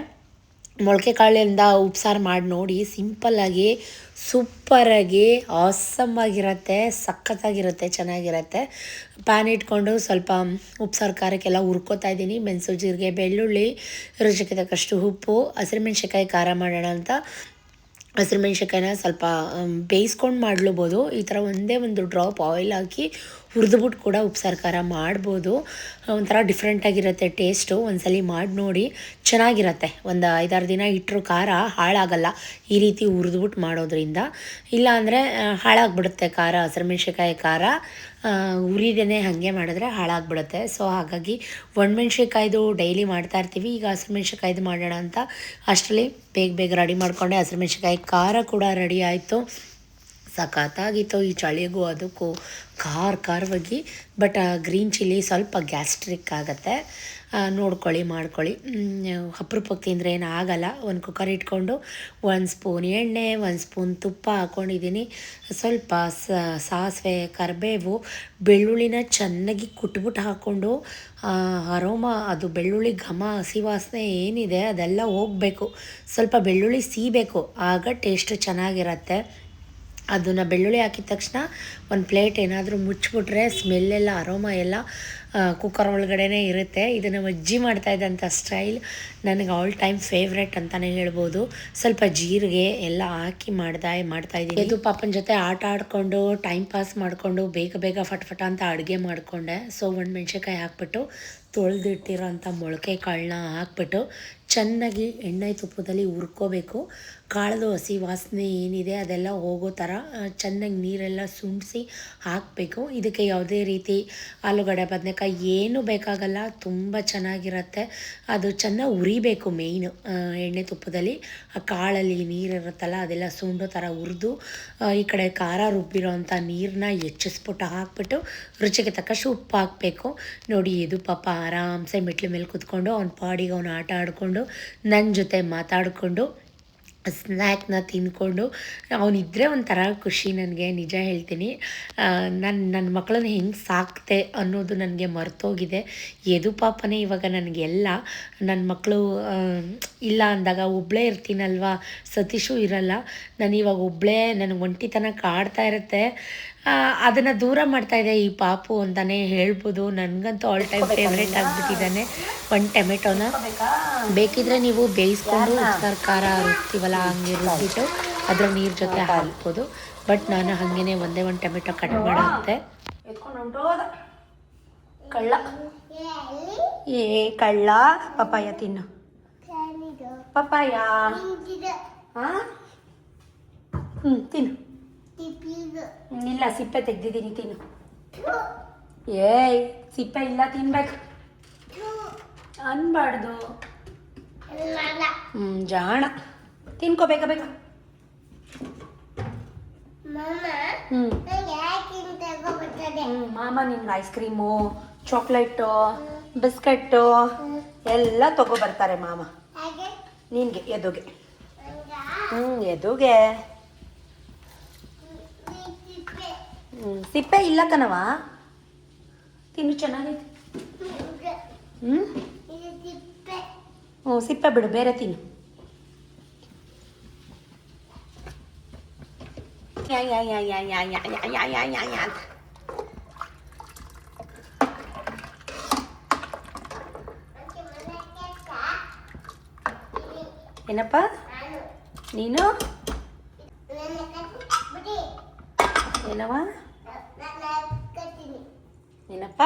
ಮೊಳಕೆ ಕಾಳಿಂದ ಉಪ್ಸಾರು ಮಾಡಿ ನೋಡಿ, ಸಿಂಪಲ್ಲಾಗಿ ಸೂಪರಾಗಿ ಆಸಮ್ಮಾಗಿರುತ್ತೆ, ಸಖತ್ತಾಗಿರುತ್ತೆ, ಚೆನ್ನಾಗಿರುತ್ತೆ. ಪ್ಯಾನ್ ಇಟ್ಕೊಂಡು ಸ್ವಲ್ಪ ಉಪ್ಸಾರು ಖಾರಕ್ಕೆಲ್ಲ ಹುರ್ಕೋತಾ ಇದ್ದೀನಿ. ಮೆಣಸು, ಜೀರಿಗೆ, ಬೆಳ್ಳುಳ್ಳಿ, ರುಚಿಗೆ ತಕ್ಕಷ್ಟು ಉಪ್ಪು, ಹಸಿರುಮೆಣ್ಸಿಕಾಯಿ ಖಾರ ಮಾಡೋಣ ಅಂತ ಹಸಿರುಮೆಣ್ಸಿಕಾಯಿನ ಸ್ವಲ್ಪ ಬೇಯಿಸ್ಕೊಂಡು ಮಾಡ್ಲೂಬೋದು. ಈ ಥರ ಒಂದೇ ಒಂದು ಡ್ರಾಪ್ ಆಯಿಲ್ ಹಾಕಿ ಹುರಿದ್ಬಿಟ್ಟು ಕೂಡ ಉಪ್ಸಾರು ಖಾರ ಮಾಡ್ಬೋದು. ಒಂಥರ ಡಿಫ್ರೆಂಟಾಗಿರುತ್ತೆ ಟೇಸ್ಟು. ಒಂದ್ಸಲ ಮಾಡಿ ನೋಡಿ, ಚೆನ್ನಾಗಿರುತ್ತೆ. ಒಂದು 5-6 ದಿನ ಇಟ್ಟರು ಖಾರ ಹಾಳಾಗಲ್ಲ ಈ ರೀತಿ ಹುರಿದ್ಬಿಟ್ಟು ಮಾಡೋದ್ರಿಂದ. ಇಲ್ಲಾಂದರೆ ಹಾಳಾಗ್ಬಿಡುತ್ತೆ ಖಾರ, ಹಸಿರುಮೆಣ್ಸಿಕಾಯಿ ಖಾರ ಉರಿದೇನೆ ಹಾಗೆ ಮಾಡಿದ್ರೆ ಹಾಳಾಗ್ಬಿಡುತ್ತೆ. ಸೊ ಹಾಗಾಗಿ ಒಣಮೆಣ್ಸಿಕಾಯ್ದು ಡೈಲಿ ಮಾಡ್ತಾಯಿರ್ತೀವಿ. ಈಗ ಹಸಿರುಮೆಣ್ಸಿಕಾಯ್ದು ಮಾಡೋಣ ಅಂತ ಅಷ್ಟರಲ್ಲಿ ಬೇಗ ರೆಡಿ ಮಾಡಿಕೊಂಡೆ. ಹಸಿರುಮೆಣ್ಸಿಕಾಯಿ ಖಾರ ಕೂಡ ರೆಡಿ ಆಯಿತು. ಸಖತ್ತಾಗಿತ್ತು ಈ ಚಳಿಗೂ ಅದಕ್ಕೂ ಖಾರವಾಗಿ. ಬಟ್ ಗ್ರೀನ್ ಚಿಲ್ಲಿ ಸ್ವಲ್ಪ ಗ್ಯಾಸ್ಟ್ರಿಕ್ ಆಗುತ್ತೆ, ನೋಡ್ಕೊಳ್ಳಿ ಮಾಡ್ಕೊಳ್ಳಿ. ಅಪರೂಪಕ್ಕೆ ತಿಂದರೆ ಏನು ಆಗಲ್ಲ. ಒಂದು ಕುಕ್ಕರ್ ಇಟ್ಕೊಂಡು 1 ಸ್ಪೂನ್ ಎಣ್ಣೆ, 1 ಸ್ಪೂನ್ ತುಪ್ಪ ಹಾಕ್ಕೊಂಡಿದ್ದೀನಿ. ಸ್ವಲ್ಪ ಸಾಸಿವೆ, ಕರಿಬೇವು, ಬೆಳ್ಳುಳ್ಳಿನ ಚೆನ್ನಾಗಿ ಕುಟ್ಬಿಟ್ಟು ಹಾಕ್ಕೊಂಡು ಅರೋಮ, ಅದು ಬೆಳ್ಳುಳ್ಳಿ ಘಮ, ಹಸಿ ವಾಸನೆ ಏನಿದೆ ಅದೆಲ್ಲ ಹೋಗಬೇಕು. ಸ್ವಲ್ಪ ಬೆಳ್ಳುಳ್ಳಿ ಸೀಬೇಕು, ಆಗ ಟೇಸ್ಟ್ ಚೆನ್ನಾಗಿರುತ್ತೆ. ಅದನ್ನು ಬೆಳ್ಳುಳ್ಳಿ ಹಾಕಿದ ತಕ್ಷಣ ಒಂದು ಪ್ಲೇಟ್ ಏನಾದರೂ ಮುಚ್ಚಿಬಿಟ್ರೆ ಸ್ಮೆಲ್ಲೆಲ್ಲ ಅರೋಮ ಎಲ್ಲ ಕುಕ್ಕರ್ ಒಳಗಡೆನೇ ಇರುತ್ತೆ. ಇದು ನಮ್ಮ ಅಜ್ಜಿ ಮಾಡ್ತಾಯಿದ್ದಂಥ ಸ್ಟೈಲ್, ನನಗೆ ಆಲ್ ಟೈಮ್ ಫೇವ್ರೆಟ್ ಅಂತಲೇ ಹೇಳ್ಬೋದು. ಸ್ವಲ್ಪ ಜೀರಿಗೆ ಎಲ್ಲ ಹಾಕಿ ಮಾಡ್ತಾಯಿದ್ದೀನಿ. ಇದು ಪಾಪನ ಜೊತೆ ಆಟ ಆಡಿಕೊಂಡು ಟೈಮ್ ಪಾಸ್ ಮಾಡಿಕೊಂಡು ಬೇಗ ಫಟ ಅಂತ ಅಡುಗೆ ಮಾಡಿಕೊಂಡೆ. ಸೊ ಒಣಮೆಣ್ಸಿಕಾಯಿ ಹಾಕ್ಬಿಟ್ಟು ತೊಳೆದಿಟ್ಟಿರೋಂಥ ಮೊಳಕೆ ಕಾಳನ್ನ ಹಾಕ್ಬಿಟ್ಟು ಚೆನ್ನಾಗಿ ಎಣ್ಣೆ ತುಪ್ಪದಲ್ಲಿ ಹುರ್ಕೋಬೇಕು. ಕಾಳದು ಹಸಿ ವಾಸನೆ ಏನಿದೆ ಅದೆಲ್ಲ ಹೋಗೋ ಥರ ಚೆನ್ನಾಗಿ ನೀರೆಲ್ಲ ಸುಂಡಿಸಿ ಹಾಕಬೇಕು. ಇದಕ್ಕೆ ಯಾವುದೇ ರೀತಿ ಆಲೂಗಡ್ಡೆ, ಬದನೆಕಾಯಿ ಏನೂ ಬೇಕಾಗಲ್ಲ, ತುಂಬ ಚೆನ್ನಾಗಿರುತ್ತೆ. ಅದು ಚೆನ್ನಾಗಿ ಉರಿಬೇಕು ಮೇಯ್ನು ಎಣ್ಣೆ ತುಪ್ಪದಲ್ಲಿ. ಆ ಕಾಳಲ್ಲಿ ನೀರಿರುತ್ತಲ್ಲ ಅದೆಲ್ಲ ಸುಂಡೋ ಥರ ಹುರಿದು ಈ ಕಡೆ ಖಾರ ರುಬ್ಬಿರೋ ಅಂಥ ನೀರನ್ನ ಹೆಚ್ಚಿಸ್ಬಿಟ್ಟು ಹಾಕ್ಬಿಟ್ಟು ರುಚಿಗೆ ತಕ್ಕಷ್ಟು ಉಪ್ಪು ಹಾಕಬೇಕು. ನೋಡಿ, ಇದು ಪಾಪ ಆರಾಮ್ಸೆ ಮೆಟ್ಲ ಮೇಲೆ ಕೂತ್ಕೊಂಡು ಅವ್ನ ಪಾಡಿಗೆ ಅವ್ನು ಆಟ ಆಡಿಕೊಂಡು ನನ್ನ ಜೊತೆ ಮಾತಾಡಿಕೊಂಡು ಸ್ನ್ಯಾಕ್ನ ತಿಂದ್ಕೊಂಡು ಅವನಿದ್ದರೆ ಒಂಥರ ಖುಷಿ ನನಗೆ, ನಿಜ ಹೇಳ್ತೀನಿ. ನನ್ನ ಮಕ್ಕಳನ್ನ ಹೆಂಗೆ ಸಾಕ್ತೆ ಅನ್ನೋದು ನನಗೆ ಮರ್ತೋಗಿದೆ. ಯದು ಪಾಪನೇ ಇವಾಗ ನನಗೆಲ್ಲ. ನನ್ನ ಮಕ್ಕಳು ಇಲ್ಲ ಅಂದಾಗ ಒಬ್ಬಳೇ ಇರ್ತೀನಲ್ವ, ಸತೀಶು ಇರಲ್ಲ. ನಾನು ಇವಾಗ ಒಬ್ಬಳೇ, ನನಗೆ ಒಂಟಿತನ ಕಾಡ್ತಾ ಇರುತ್ತೆ. ಅದನ್ನು ದೂರ ಮಾಡ್ತಾಯಿದೆ ಈ ಪಾಪು ಅಂತಲೇ ಹೇಳ್ಬೋದು. ನನಗಂತೂ ಆಲ್ ಟೈಮ್ ಫೇವ್ರೇಟ್ ಆಗಿಬಿಟ್ಟಿದ್ದಾನೆ. ಒಂದು ಟೊಮೆಟೊನ ಬೇಕಿದ್ರೆ ನೀವು ಬೇಯಿಸ್ಕೊಂಡು ಉಪ್ಸಾರು ಖಾರ ರುಬ್ತೀವಲ್ಲ ಹಂಗೆ ರುಬ್ಬಿಟ್ಟು ಅದರ ನೀರು ಜೊತೆ ಹಾಕ್ಬೋದು. ಬಟ್ ನಾನು ಹಾಗೇ ಒಂದೇ ಒಂದು ಟೊಮೆಟೊ ಕಟ್ ಮಾಡಾಕ್ತೆ. ಕಳ್ಳ ಕಳ್ಳ ಪಪ್ಪಾಯ ತಿನ್ನು. ಪಪ್ಪಾಯ ಹಾಂ ತಿನ್ನು. ಇಲ್ಲ, ಸಿಪ್ಪೆ ತೆಗ್ದಿದ್ದೀನಿ, ತಿನ್ನು. ಏಯ್, ಸಿಪ್ಪೆ ಇಲ್ಲ, ತಿನ್ಬೇಕು ಅನ್ಬಾರ್ದು. ಜಾಣ, ತಿನ್ಕೋ ಬೇಗ. ಮಾಮ ನಿನ್ಗೆ ಐಸ್ ಕ್ರೀಮು, ಚಾಕ್ಲೇಟು, ಬಿಸ್ಕೆಟ್ಟು ಎಲ್ಲ ತಗೊಬರ್ತಾರೆ ಮಾಮ ನಿನಗೆ ಎದುಗೆ. ಎದುಗೆ ಸಿಪ್ಪೆ ಇಲ್ಲ ಕಣವ, ತಿನ್ನು, ಚೆನ್ನಾಗೈತೆ. ಸಿಪ್ಪೆ ಬಿಡು, ಬೇರೆ ತಿನ್ನು. ಏನಪ್ಪ ನೀನು? ಏನವ ಏನಪ್ಪ?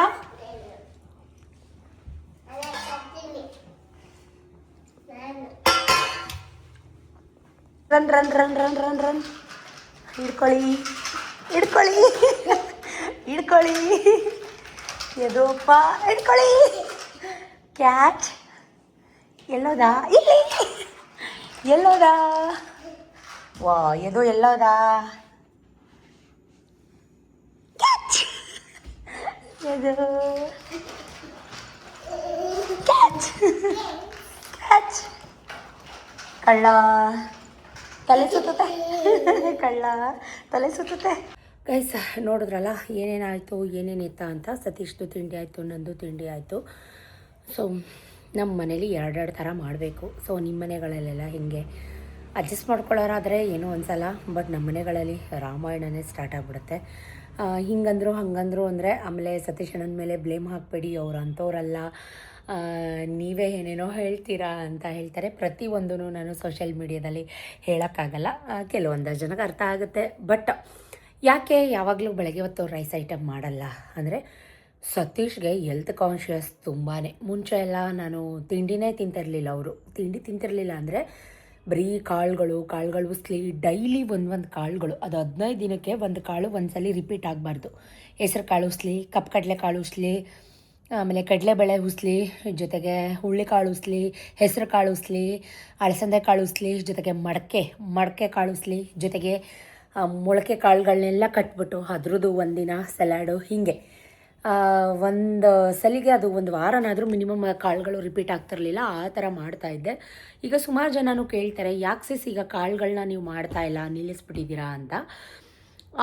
ರನ್ ಹಿಡ್ಕೊಳ್ಳಿ ಎದೋಪ್ಪ, ಹಿಡ್ಕೊಳ್ಳಿ. ಕ್ಯಾಚ್ ಎಲ್ಲೋದಾ? ಇಲ್ಲಿ ಎಲ್ಲೋದಾ? ವಾ, ಎದು ಎಲ್ಲೋದಾ? ಕ್ಯಾಚ್ ಎದು ಕ್ಯಾಚ್ ಕ್ಯಾಚ್. ಕಳ್ಳ ತಲೆ ಸುತ್ತೆ, ಕಳ್ಳ ತಲೆ ಸುತ್ತೆ. ಗೈಸ್, ನೋಡಿದ್ರಲ್ಲ ಏನೇನಾಯಿತು ಏನೇನಿತ್ತ ಅಂತ. ಸತೀಶ್ದು ತಿಂಡಿ ಆಯಿತು, ನಂದು ತಿಂಡಿ ಆಯಿತು. ಸೊ ನಮ್ಮ ಮನೇಲಿ 2 ಥರ ಮಾಡಬೇಕು. ಸೊ ನಿಮ್ಮ ಮನೆಗಳಲ್ಲೆಲ್ಲ ಹೆಂಗೆ ಅಡ್ಜಸ್ಟ್ ಮಾಡ್ಕೊಳ್ಳೋರಾದರೆ ಏನೂ ಅನಿಸಲ್ಲ. ಬಟ್ ನಮ್ಮ ಮನೆಗಳಲ್ಲಿ ರಾಮಾಯಣನೇ ಸ್ಟಾರ್ಟ್ ಆಗಿಬಿಡುತ್ತೆ. ಹಿಂಗಂದ್ರು ಹಂಗಂದ್ರು ಅಂದರೆ ಆಮೇಲೆ ಸತೀಶ್ ಅಣ್ಣನ ಮೇಲೆ ಬ್ಲೇಮ್ ಹಾಕಬೇಡಿ, ಅವ್ರು ಅಂಥವ್ರಲ್ಲ, ನೀವೇ ಏನೇನೋ ಹೇಳ್ತೀರಾ ಅಂತ ಹೇಳ್ತಾರೆ. ಪ್ರತಿಯೊಂದೂ ನಾನು ಸೋಷಿಯಲ್ ಮೀಡಿಯಾದಲ್ಲಿ ಹೇಳೋಕ್ಕಾಗಲ್ಲ, ಕೆಲವೊಂದಷ್ಟು ಜನಕ್ಕೆ ಅರ್ಥ ಆಗುತ್ತೆ. ಬಟ್ ಯಾಕೆ ಯಾವಾಗಲೂ ಬೆಳಗ್ಗೆ ಹೊತ್ತು ರೈಸ್ ಐಟಮ್ ಮಾಡಲ್ಲ ಅಂದರೆ, ಸತೀಶ್ಗೆ ಹೆಲ್ತ್ ಕಾನ್ಷಿಯಸ್ ತುಂಬಾ. ಮುಂಚೆ ಎಲ್ಲ ನಾನು ತಿಂಡಿನೇ ತಿಂತಿರಲಿಲ್ಲ. ಅವರು ತಿಂಡಿ ತಿಂತಿರಲಿಲ್ಲ ಅಂದರೆ ಬರೀ ಕಾಳುಗಳು ಉಸ್ಲಿ, ಡೈಲಿ ಒಂದು ಕಾಳುಗಳು, ಅದು 15 ದಿನಕ್ಕೆ ಒಂದು ಕಾಳು ಒಂದ್ಸಲಿ ರಿಪೀಟ್ ಆಗಬಾರ್ದು. ಹೆಸ್ರು ಕಾಳು ಉಸ್ಲಿ, ಕಪ್ಪು ಕಡಲೆಕಾಳು ಉಸ್ಲಿ, ಆಮೇಲೆ ಕಡಲೆಬೇಳೆ ಉಸ್ಲಿ, ಜೊತೆಗೆ ಹುಳ್ಳಿಕಾಳು ಉಸ್ಲಿ, ಹೆಸರು ಕಾಳು ಉಸ್ಲಿ, ಅಲಸಂದೆ ಕಾಳು ಉಸ್ಲಿ, ಜೊತೆಗೆ ಮಡಕೆ ಕಾಳು ಉಸ್ಲಿ, ಜೊತೆಗೆ ಮೊಳಕೆ ಕಾಳುಗಳನ್ನೆಲ್ಲ ಕಟ್ಬಿಟ್ಟು ಅದ್ರದ್ದು ಒಂದಿನ ಸಲಾಡು, ಹೀಗೆ ಒಂದು ಸಲಿಗೆ ಅದು ಒಂದು ವಾರನಾದರೂ ಮಿನಿಮಮ್ ಕಾಳುಗಳು ರಿಪೀಟ್ ಆಗ್ತಿರಲಿಲ್ಲ. ಆ ಥರ ಮಾಡ್ತಾಯಿದ್ದೆ. ಈಗ ಸುಮಾರು ಜನನೂ ಕೇಳ್ತಾರೆ, ಯಾಕೆ ಸಿಸ್ ಈಗ ಕಾಳುಗಳನ್ನ ನೀವು ಮಾಡ್ತಾಯಿಲ್ಲ, ನಿಲ್ಲಿಸ್ಬಿಟ್ಟಿದ್ದೀರಾ ಅಂತ.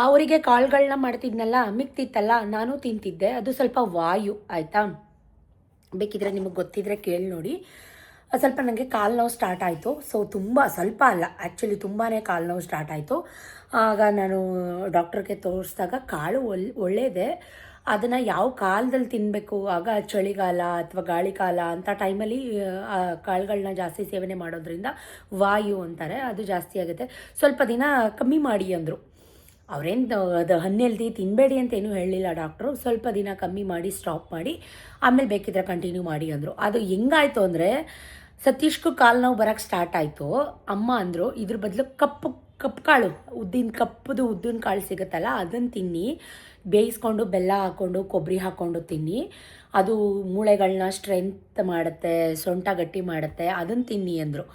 ಅವರಿಗೆ ಕಾಳುಗಳನ್ನ ಮಾಡ್ತಿದ್ನಲ್ಲ, ಮಿಕ್ತಿತ್ತಲ್ಲ, ನಾನು ತಿಂತಿದ್ದೆ. ಅದು ಸ್ವಲ್ಪ ವಾಯು ಆಯಿತಾ. ಬೇಕಿದ್ರೆ ನಿಮಗೆ ಗೊತ್ತಿದ್ರೆ ಕೇಳಿ ನೋಡಿ. ಸ್ವಲ್ಪ ನನಗೆ ಕಾಲು ನೋವು ಸ್ಟಾರ್ಟ್ ಆಯಿತು. ಸೊ ಸ್ವಲ್ಪ ಅಲ್ಲ, ಆ್ಯಕ್ಚುಲಿ ತುಂಬಾ ಕಾಲು ನೋವು ಸ್ಟಾರ್ಟ್ ಆಯಿತು. ಆಗ ನಾನು ಡಾಕ್ಟ್ರಿಗೆ ತೋರಿಸಿದಾಗ ಕಾಳು ಒಳ್ಳೆಯದೇ, ಅದನ್ನು ಯಾವ ಕಾಲದಲ್ಲಿ ತಿನ್ನಬೇಕು, ಆಗ ಚಳಿಗಾಲ ಅಥವಾ ಗಾಳಿಕಾಲ ಅಂಥ ಟೈಮಲ್ಲಿ ಕಾಳುಗಳನ್ನ ಜಾಸ್ತಿ ಸೇವನೆ ಮಾಡೋದ್ರಿಂದ ವಾಯು ಅಂತಾರೆ, ಅದು ಜಾಸ್ತಿ ಆಗುತ್ತೆ. ಸ್ವಲ್ಪ ದಿನ ಕಮ್ಮಿ ಮಾಡಿ ಅಂದರು. ಅವರೇನು ಅದು ಅನ್ಹೆಲ್ದಿ ತಿನ್ನಬೇಡಿ ಅಂತ ಏನೂ ಹೇಳಲಿಲ್ಲ ಡಾಕ್ಟ್ರು. ಸ್ವಲ್ಪ ದಿನ ಕಮ್ಮಿ ಮಾಡಿ ಸ್ಟಾಪ್ ಮಾಡಿ ಆಮೇಲೆ ಬೇಕಿದ್ರೆ ಕಂಟಿನ್ಯೂ ಮಾಡಿ ಅಂದರು. ಅದು ಹೆಂಗಾಯಿತು ಅಂದರೆ, ಸತೀಶ್ಗೂ ಕಾಲು ನೋವು ಬರೋಕ್ಕೆ ಸ್ಟಾರ್ಟ್ ಆಯಿತು. ಅಮ್ಮ ಅಂದರು, ಇದ್ರ ಬದಲು ಕಪ್ಪು ಕಾಳು, ಉದ್ದಿನ ಕಾಳು ಸಿಗುತ್ತಲ್ಲ, ಅದನ್ನು ತಿನ್ನಿ, ಬೇಯಿಸ್ಕೊಂಡು ಬೆಲ್ಲ ಹಾಕ್ಕೊಂಡು ಕೊಬ್ಬರಿ ಹಾಕ್ಕೊಂಡು ತಿನ್ನಿ, ಅದು ಮೂಳೆಗಳನ್ನ ಸ್ಟ್ರೆಂತ್ ಮಾಡುತ್ತೆ, ಸೊಂಟ ಗಟ್ಟಿ ಮಾಡುತ್ತೆ, ಅದನ್ನು ತಿನ್ನಿ ಅಂದರು.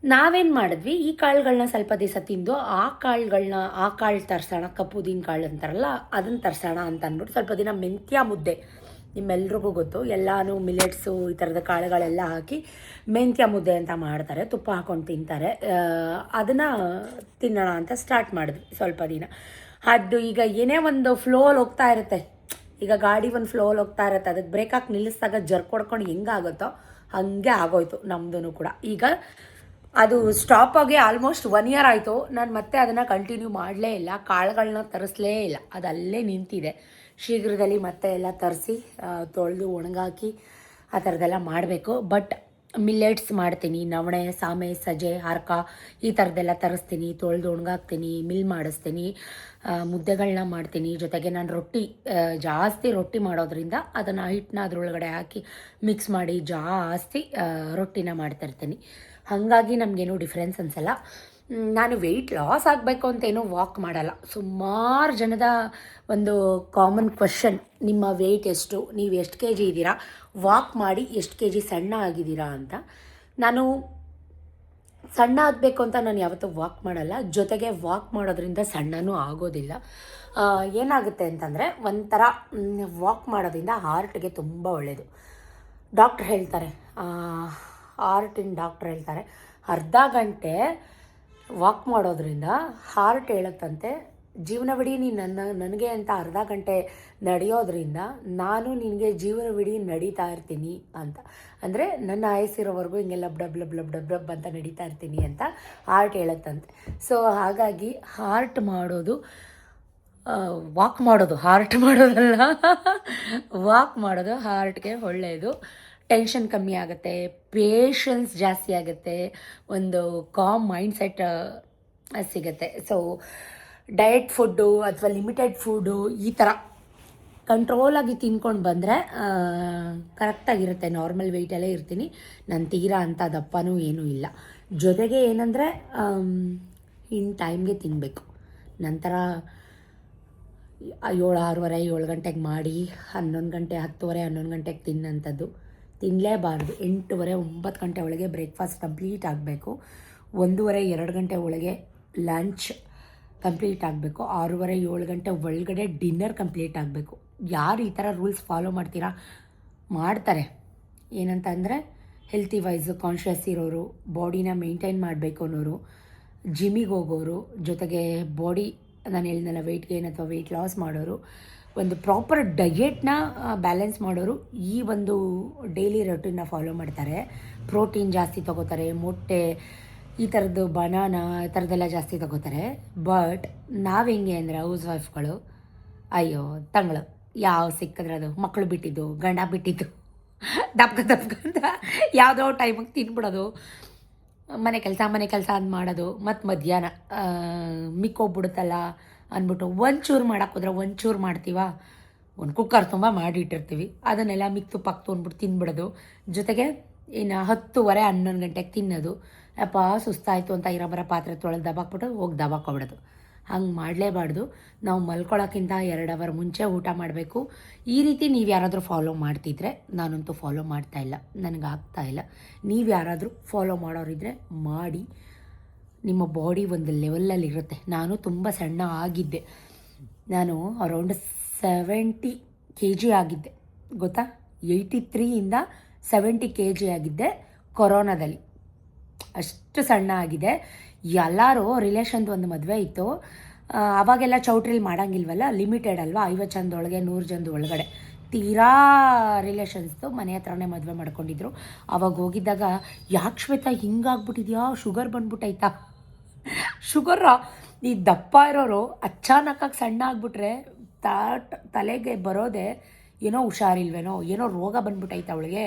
ನಾವೇನು ಮಾಡಿದ್ವಿ, ಈ ಕಾಳುಗಳನ್ನ ಸ್ವಲ್ಪ ದಿವಸ ತಿಂದು ಆ ಕಾಳು ತರಿಸೋಣ, ಕಪ್ಪು ಉದ್ದಿನ ಕಾಳು ಅಂತಾರಲ್ಲ, ಅದನ್ನು ತರಿಸೋಣ ಅಂತ ಅಂದ್ಬಿಟ್ಟು ಸ್ವಲ್ಪ ದಿನ ಮೆಂತ್ಯ ಮುದ್ದೆ, ನಿಮ್ಮೆಲ್ರಿಗೂ ಗೊತ್ತು, ಎಲ್ಲನೂ ಮಿಲೆಟ್ಸು ಈ ಥರದ ಕಾಳುಗಳೆಲ್ಲ ಹಾಕಿ ಮೆಂತ್ಯ ಮುದ್ದೆ ಅಂತ ಮಾಡ್ತಾರೆ, ತುಪ್ಪ ಹಾಕ್ಕೊಂಡು ತಿಂತಾರೆ. ಅದನ್ನು ತಿನ್ನೋಣ ಅಂತ ಸ್ಟಾರ್ಟ್ ಮಾಡಿದ್ವಿ ಸ್ವಲ್ಪ ದಿನ. ಅದು ಈಗ ಏನೇ ಒಂದು ಫ್ಲೋಲ್ಲಿ ಹೋಗ್ತಾ ಇರುತ್ತೆ, ಈಗ ಗಾಡಿ ಒಂದು ಫ್ಲೋಲ್ಲಿ ಹೋಗ್ತಾ ಇರುತ್ತೆ, ಅದಕ್ಕೆ ಬ್ರೇಕ್ ಹಾಕಿ ನಿಲ್ಲಿಸಿದಾಗ ಜರ್ಕ್ ಹೊಡ್ಕೊಂಡು ಹೆಂಗಾಗುತ್ತೋ ಹಾಗೆ ಆಗೋಯ್ತು ನಮ್ಮದು ಕೂಡ. ಈಗ ಅದು ಸ್ಟಾಪ್ ಆಗಿ ಆಲ್ಮೋಸ್ಟ್ 1 year ಆಯಿತು. ನಾನು ಮತ್ತೆ ಅದನ್ನು ಕಂಟಿನ್ಯೂ ಮಾಡಲೇ ಇಲ್ಲ, ಕಾಳುಗಳನ್ನ ತರಿಸಲೇ ಇಲ್ಲ, ಅದು ಅಲ್ಲೇ ನಿಂತಿದೆ. ಶೀಘ್ರದಲ್ಲಿ ಮತ್ತೆ ಎಲ್ಲ ತರಿಸಿ ತೊಳೆದು ಒಣಗಾಕಿ ಆ ಥರದ್ದೆಲ್ಲ ಮಾಡಬೇಕು. ಬಟ್ ಮಿಲ್ಲೆಟ್ಸ್ ಮಾಡ್ತೀನಿ, ನವಣೆ, ಸಾಮೆ, ಸಜ್ಜೆ, ಹಾರ್ಕ ಈ ಥರದ್ದೆಲ್ಲ ತರಿಸ್ತೀನಿ, ತೊಳೆದು ಒಣಗಾಕ್ತೀನಿ, ಮಿಲ್ ಮಾಡಿಸ್ತೀನಿ, ಮುದ್ದೆಗಳನ್ನ ಮಾಡ್ತೀನಿ. ಜೊತೆಗೆ ನಾನು ಜಾಸ್ತಿ ರೊಟ್ಟಿ ಮಾಡೋದ್ರಿಂದ ಅದನ್ನು ಹಿಟ್ಟನ್ನ ಅದರೊಳಗಡೆ ಹಾಕಿ ಮಿಕ್ಸ್ ಮಾಡಿ ಜಾಸ್ತಿ ರೊಟ್ಟಿನ ಮಾಡ್ತಾಯಿರ್ತೀನಿ. ಹಾಗಾಗಿ ನಮಗೇನು ಡಿಫ್ರೆನ್ಸ್ ಅನಿಸಲ್ಲ. ನಾನು ವೆಯ್ಟ್ ಲಾಸ್ ಆಗಬೇಕು ಅಂತೇನೂ ವಾಕ್ ಮಾಡಲ್ಲ. ಸುಮಾರು ಜನದ ಒಂದು ಕಾಮನ್ ಕ್ವಶನ್, ನಿಮ್ಮ ವೆಯ್ಟ್ ಎಷ್ಟು, ನೀವು ಎಷ್ಟು kg ಇದ್ದೀರಾ, ವಾಕ್ ಮಾಡಿ ಎಷ್ಟು kg ಸಣ್ಣ ಆಗಿದ್ದೀರಾ ಅಂತ. ನಾನು ಸಣ್ಣ ಆಗಬೇಕು ಅಂತ ನಾನು ಯಾವತ್ತೂ ವಾಕ್ ಮಾಡಲ್ಲ. ಜೊತೆಗೆ ವಾಕ್ ಮಾಡೋದ್ರಿಂದ ಸಣ್ಣನೂ ಆಗೋದಿಲ್ಲ. ಏನಾಗುತ್ತೆ ಅಂತಂದರೆ, ಒಂಥರ ವಾಕ್ ಮಾಡೋದ್ರಿಂದ ಹಾರ್ಟ್ಗೆ ತುಂಬ ಒಳ್ಳೆಯದು. ಡಾಕ್ಟ್ರ್ ಹೇಳ್ತಾರೆ, ಡಾಕ್ಟ್ರ್ ಹೇಳ್ತಾರೆ, ಅರ್ಧ ಗಂಟೆ ವಾಕ್ ಮಾಡೋದ್ರಿಂದ ಹಾರ್ಟ್ ಹೇಳುತ್ತಂತೆ, ಜೀವನವಿಡೀ ನೀನು ನನಗೆ ಅಂತ ಅರ್ಧ ಗಂಟೆ ನಡೆಯೋದ್ರಿಂದ ನಾನು ನಿನಗೆ ಜೀವನವಿಡೀ ನಡೀತಾ ಇರ್ತೀನಿ ಅಂತ. ಅಂದರೆ ನನ್ನ ಆಯಸ್ಸಿರೋವರೆಗೂ ಹಿಂಗೆಲ್ಲ ಬ್ಲಬ್ ಅಂತ ನಡೀತಾ ಇರ್ತೀನಿ ಅಂತ ಹಾರ್ಟ್ ಹೇಳುತ್ತಂತೆ. ಸೊ ಹಾಗಾಗಿ ವಾಕ್ ಮಾಡೋದು ಹಾರ್ಟ್ಗೆ ಒಳ್ಳೆಯದು. ಟೆನ್ಷನ್ ಕಮ್ಮಿ ಆಗುತ್ತೆ, ಪೇಷನ್ಸ್ ಜಾಸ್ತಿ ಆಗುತ್ತೆ, ಒಂದು ಕಾಮ್ ಮೈಂಡ್ಸೆಟ್ ಸಿಗುತ್ತೆ. ಸೊ ಡಯಟ್ ಫುಡ್ಡು ಅಥವಾ ಲಿಮಿಟೆಡ್ ಫುಡ್ಡು ಈ ಥರ ಕಂಟ್ರೋಲಾಗಿ ತಿನ್ಕೊಂಡು ಬಂದರೆ ಕರೆಕ್ಟಾಗಿರುತ್ತೆ. ನಾರ್ಮಲ್ ವೆಯ್ಟಲ್ಲೇ ಇರ್ತೀನಿ ನಾನು, ತೀರಾ ಅಂತ ದಪ್ಪನೂ ಏನೂ ಇಲ್ಲ. ಜೊತೆಗೆ ಏನಂದರೆ ಇನ್ ಟೈಮ್ಗೆ ತಿನ್ನಬೇಕು. ನಂತರ 7 ಗಂಟೆಗೆ ಮಾಡಿ 11 ಗಂಟೆ 10:30 11 ಗಂಟೆಗೆ ತಿನ್ನೋಂಥದ್ದು ತಿನ್ನಲೇಬಾರ್ದು. 8:30 9 ಗಂಟೆ ಒಳಗೆ ಬ್ರೇಕ್ಫಾಸ್ಟ್ ಕಂಪ್ಲೀಟ್ ಆಗಬೇಕು. 1:30 2 ಗಂಟೆ ಒಳಗೆ ಲಂಚ್ ಕಂಪ್ಲೀಟ್ ಆಗಬೇಕು. 6:30 7 ಗಂಟೆ ಒಳಗಡೆ ಡಿನ್ನರ್ ಕಂಪ್ಲೀಟ್ ಆಗಬೇಕು. ಯಾರು ಈ ಥರ ರೂಲ್ಸ್ ಫಾಲೋ ಮಾಡ್ತಾರೆ ಏನಂತ ಅಂದರೆ, ಹೆಲ್ತಿ ವೈಸು ಕಾನ್ಷಿಯಸ್ ಇರೋರು, ಬಾಡಿನ ಮೇಂಟೈನ್ ಮಾಡಬೇಕು ಅನ್ನೋರು, ಜಿಮ್ಮಿಗೆ ಹೋಗೋರು, ಜೊತೆಗೆ ಬಾಡಿ ನಾನು ಹೇಳಿದ್ನಲ್ಲ ವೆಯ್ಟ್ ಗೇನ್ ಅಥವಾ ವೆಯ್ಟ್ ಲಾಸ್ ಮಾಡೋರು, ಒಂದು ಪ್ರಾಪರ್ ಡಯೆಟ್ನ ಬ್ಯಾಲೆನ್ಸ್ ಮಾಡೋರು ಈ ಒಂದು ಡೈಲಿ ರೊಟೀನ್ನ ಫಾಲೋ ಮಾಡ್ತಾರೆ. ಪ್ರೋಟೀನ್ ಜಾಸ್ತಿ ತೊಗೋತಾರೆ, ಮೊಟ್ಟೆ, ಈ ಥರದ್ದು ಬನಾನಾ ಈ ಥರದ್ದೆಲ್ಲ ಜಾಸ್ತಿ ತಗೋತಾರೆ. ಬಟ್ ನಾವು ಹೆಂಗೆ ಅಂದರೆ ಹೌಸ್ ವೈಫ್ಗಳು, ಅಯ್ಯೋ ತಂಗಳು ಯಾವ ಸಿಕ್ಕಿದ್ರೆ ಅದು ಮಕ್ಕಳು ಬಿಟ್ಟಿದ್ದು ಗಂಡ ಬಿಟ್ಟಿದ್ದು ದಪ್ಕ ಅಂತ ಯಾವುದೋ ಟೈಮಿಗೆ ತಿನ್ಬಿಡೋದು, ಮನೆ ಕೆಲಸ ಅಂತ ಮಾಡೋದು. ಮತ್ತು ಮಧ್ಯಾಹ್ನ ಮಿಕ್ಕೋಗ್ಬಿಡುತ್ತಲ್ಲ ಅಂದ್ಬಿಟ್ಟು ಒಂಚೂರು ಮಾಡೋಕ್ಕೆ ಹೋದ್ರೆ ಒಂಚೂರು ಮಾಡ್ತೀವ, ಒಂದು ಕುಕ್ಕರ್ ತುಂಬ ಮಾಡಿಟ್ಟಿರ್ತೀವಿ, ಅದನ್ನೆಲ್ಲ ತುಪ್ಪಕ್ಕೆ ತೊಗೊಂಡ್ಬಿಟ್ಟು ತಿನ್ಬಿಡೋದು. ಜೊತೆಗೆ ಇನ್ನು 10:30 11 ಗಂಟೆಗೆ ತಿನ್ನೋದು. ಅಪ್ಪ ಸುಸ್ತಾಯಿತು ಅಂತ ಇರೋ ಪಾತ್ರೆ ತೊಳೆದು ದಬಾಕ್ಬಿಟ್ಟು ಹೋಗಿ ದಬಾಕ್ಕೊಬಿಡೋದು. ಹಂಗೆ ಮಾಡಲೇಬಾರ್ದು. ನಾವು ಮಲ್ಕೊಳ್ಳೋಕ್ಕಿಂತ 2 ಅವರ್ ಮುಂಚೆ ಊಟ ಮಾಡಬೇಕು. ಈ ರೀತಿ ನೀವು ಯಾರಾದರೂ ಫಾಲೋ ಮಾಡ್ತಿದ್ರೆ, ನಾನಂತೂ ಫಾಲೋ ಮಾಡ್ತಾಯಿಲ್ಲ, ನನಗಾಗ್ತಾಯಿಲ್ಲ. ನೀವು ಯಾರಾದರೂ ಫಾಲೋ ಮಾಡೋರಿದ್ದರೆ ಮಾಡಿ. ನಿಮ್ಮ ಬಾಡಿ ಒಂದು ಲೆವೆಲಲ್ಲಿರುತ್ತೆ. ನಾನು ತುಂಬ ಸಣ್ಣ ಆಗಿದ್ದೆ. ನಾನು ಅರೌಂಡ್ 70 kg ಆಗಿದ್ದೆ ಗೊತ್ತಾ. 83ಇಂದ 70 kg ಆಗಿದ್ದೆ ಕೊರೋನಾದಲ್ಲಿ. ಅಷ್ಟು ಸಣ್ಣ ಆಗಿದೆ. ಎಲ್ಲರೂ ರಿಲೇಷನ್ದು ಒಂದು ಮದುವೆ ಇತ್ತು. ಆವಾಗೆಲ್ಲ ಚೌಟ್ರಿಲಿ ಮಾಡೋಂಗಿಲ್ವಲ್ಲ, ಲಿಮಿಟೆಡ್ ಅಲ್ವಾ, 50 ಜನದೊಳಗೆ 100 ಜನದ ಒಳಗಡೆ. ತೀರಾ ರಿಲೇಷನ್ಸ್ದು ಮನೆ ಹತ್ರನೇ ಮದುವೆ ಮಾಡ್ಕೊಂಡಿದ್ರು. ಆವಾಗ ಹೋಗಿದ್ದಾಗ, ಯಾಕೆ ಶ್ವೇತಾ ಹಿಂಗಾಗ್ಬಿಟ್ಟಿದ್ಯಾ, ಶುಗರ್ ಬಂದ್ಬಿಟ್ಟೈತಾ? ಶುಗರ ಈ ದಪ್ಪ ಇರೋರು ಅಚಾನಕ್ಕಾಗಿ ಸಣ್ಣ ಆಗಿಬಿಟ್ರೆ ತಲೆಗೆ ಬರೋದೆ ಏನೋ ಹುಷಾರಿಲ್ವೇನೋ, ಏನೋ ರೋಗ ಬಂದ್ಬಿಟ್ಟೈತೆ ಅವಳಿಗೆ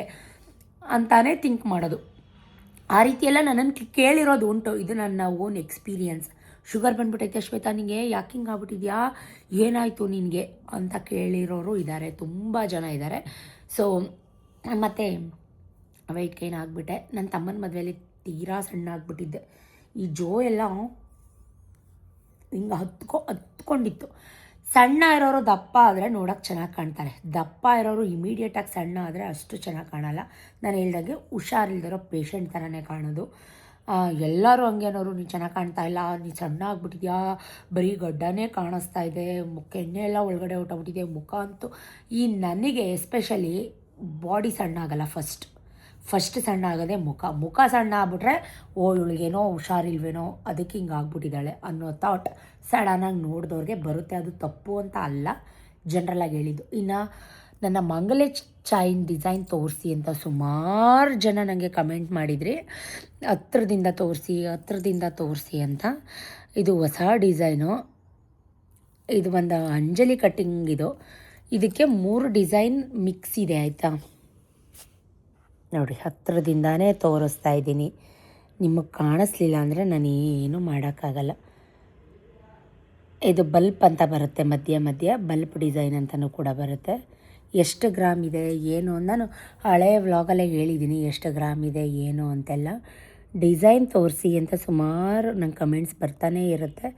ಅಂತಾನೆ ಥಿಂಕ್ ಮಾಡೋದು. ಆ ರೀತಿಯೆಲ್ಲ ನನ್ನನ್ನು ಕೇಳಿರೋದು ಉಂಟು. ಇದು ನನ್ನ ಓನ್ ಎಕ್ಸ್ಪೀರಿಯನ್ಸ್. ಶುಗರ್ ಬಂದ್ಬಿಟ್ಟೈತೆ ಶ್ವೇತಾ, ನಿನಗೆ ಯಾಕೆ ಹಿಂಗೆ ಆಗ್ಬಿಟ್ಟಿದ್ಯಾ, ಏನಾಯಿತು ನಿನಗೆ ಅಂತ ಕೇಳಿರೋರು ಇದ್ದಾರೆ, ತುಂಬ ಜನ ಇದ್ದಾರೆ. ಸೊ ಮತ್ತು ವೆಯ್ಟ್ ಗೈನ್ ಆಗಿಬಿಟ್ಟೆ. ನನ್ನ ತಮ್ಮನ ಮದುವೆಯಲ್ಲಿ ತೀರಾ ಸಣ್ಣ ಆಗಿಬಿಟ್ಟಿದ್ದೆ. ಈ ಜೋ ಎಲ್ಲ ಹಿಂಗೆ ಹತ್ಕೊಂಡಿತ್ತು. ಸಣ್ಣ ಇರೋರು ದಪ್ಪ ಆದರೆ ನೋಡೋಕ್ಕೆ ಚೆನ್ನಾಗಿ ಕಾಣ್ತಾರೆ. ದಪ್ಪ ಇರೋರು ಇಮಿಡಿಯೇಟಾಗಿ ಸಣ್ಣ ಆದರೆ ಅಷ್ಟು ಚೆನ್ನಾಗಿ ಕಾಣಲ್ಲ. ನಾನು ಹೇಳ್ದಾಗೆ ಹುಷಾರಿಲ್ದಿರೋ ಪೇಷಂಟ್ ಥರನೇ ಕಾಣೋದು. ಎಲ್ಲರೂ ಹಂಗೇನೋರು, ನೀನು ಚೆನ್ನಾಗಿ ಕಾಣ್ತಾ ಇಲ್ಲ, ನೀನು ಸಣ್ಣ ಆಗಿಬಿಟ್ಟಿದ್ಯಾ, ಬರೀ ಗಡ್ಡನೇ ಕಾಣಿಸ್ತಾ ಇದೆ, ಎಣ್ಣೆ ಎಲ್ಲ ಒಳಗಡೆ ಹೊಟ್ಟೋಗ್ಬಿಟ್ಟಿದೆ ಮುಖ ಅಂತೂ. ಈ ನನಗೆ ಎಸ್ಪೆಷಲಿ ಬಾಡಿ ಸಣ್ಣ ಆಗಲ್ಲ, ಫಸ್ಟ್ ಸಣ್ಣ ಆಗೋದೇ ಮುಖ ಸಣ್ಣ ಆಗ್ಬಿಟ್ರೆ ಇವಳಿಗೇನೋ ಹುಷಾರಿಲ್ವೇನೋ ಅದಕ್ಕೆ ಹಿಂಗೆ ಆಗ್ಬಿಟ್ಟಿದ್ದಾಳೆ ಅನ್ನೋ ಥಾಟ್ ಸಡನ್ನಾಗಿ ನೋಡಿದವ್ರಿಗೆ ಬರುತ್ತೆ. ಅದು ತಪ್ಪು ಅಂತ ಅಲ್ಲ, ಜನರಲಾಗಿ ಹೇಳಿದ್ದು. ಇನ್ನು ನನ್ನ ಮಂಗಲೆ ಚೈನ್ ಡಿಸೈನ್ ತೋರಿಸಿ ಅಂತ ಸುಮಾರು ಜನ ನನಗೆ ಕಮೆಂಟ್ ಮಾಡಿದ್ರಿ, ಹತ್ರದಿಂದ ತೋರಿಸಿ ಅಂತ. ಇದು ಹೊಸ ಡಿಸೈನು. ಇದು ಒಂದು ಅಂಜಲಿ ಕಟ್ಟಿಂಗ್. ಇದಕ್ಕೆ 3 ಡಿಸೈನ್ ಮಿಕ್ಸ್ ಇದೆ ಆಯಿತಾ. ನೋಡಿ, ಹತ್ರದಿಂದಾನೇ ತೋರಿಸ್ತಾ ಇದ್ದೀನಿ. ನಿಮಗೆ ಕಾಣಿಸ್ಲಿಲ್ಲ ಅಂದರೆ ನಾನೇನು ಮಾಡೋಕ್ಕಾಗಲ್ಲ. ಇದು ಬಲ್ಪ್ ಅಂತ ಬರುತ್ತೆ, ಮಧ್ಯ ಬಲ್ಪ್ ಡಿಸೈನ್ ಅಂತಲೂ ಕೂಡ ಬರುತ್ತೆ. ಎಷ್ಟು ಗ್ರಾಮ್ ಇದೆ ಏನು ನಾನು ಹಳೆಯ ವ್ಲಾಗಲ್ಲೇ ಹೇಳಿದ್ದೀನಿ, ಎಷ್ಟು ಗ್ರಾಮ್ ಇದೆ ಏನು ಅಂತೆಲ್ಲ. ಡಿಸೈನ್ ತೋರಿಸಿ ಅಂತ ಸುಮಾರು ನಂಗೆ ಕಮೆಂಟ್ಸ್ ಬರ್ತಾನೇ ಇರುತ್ತೆ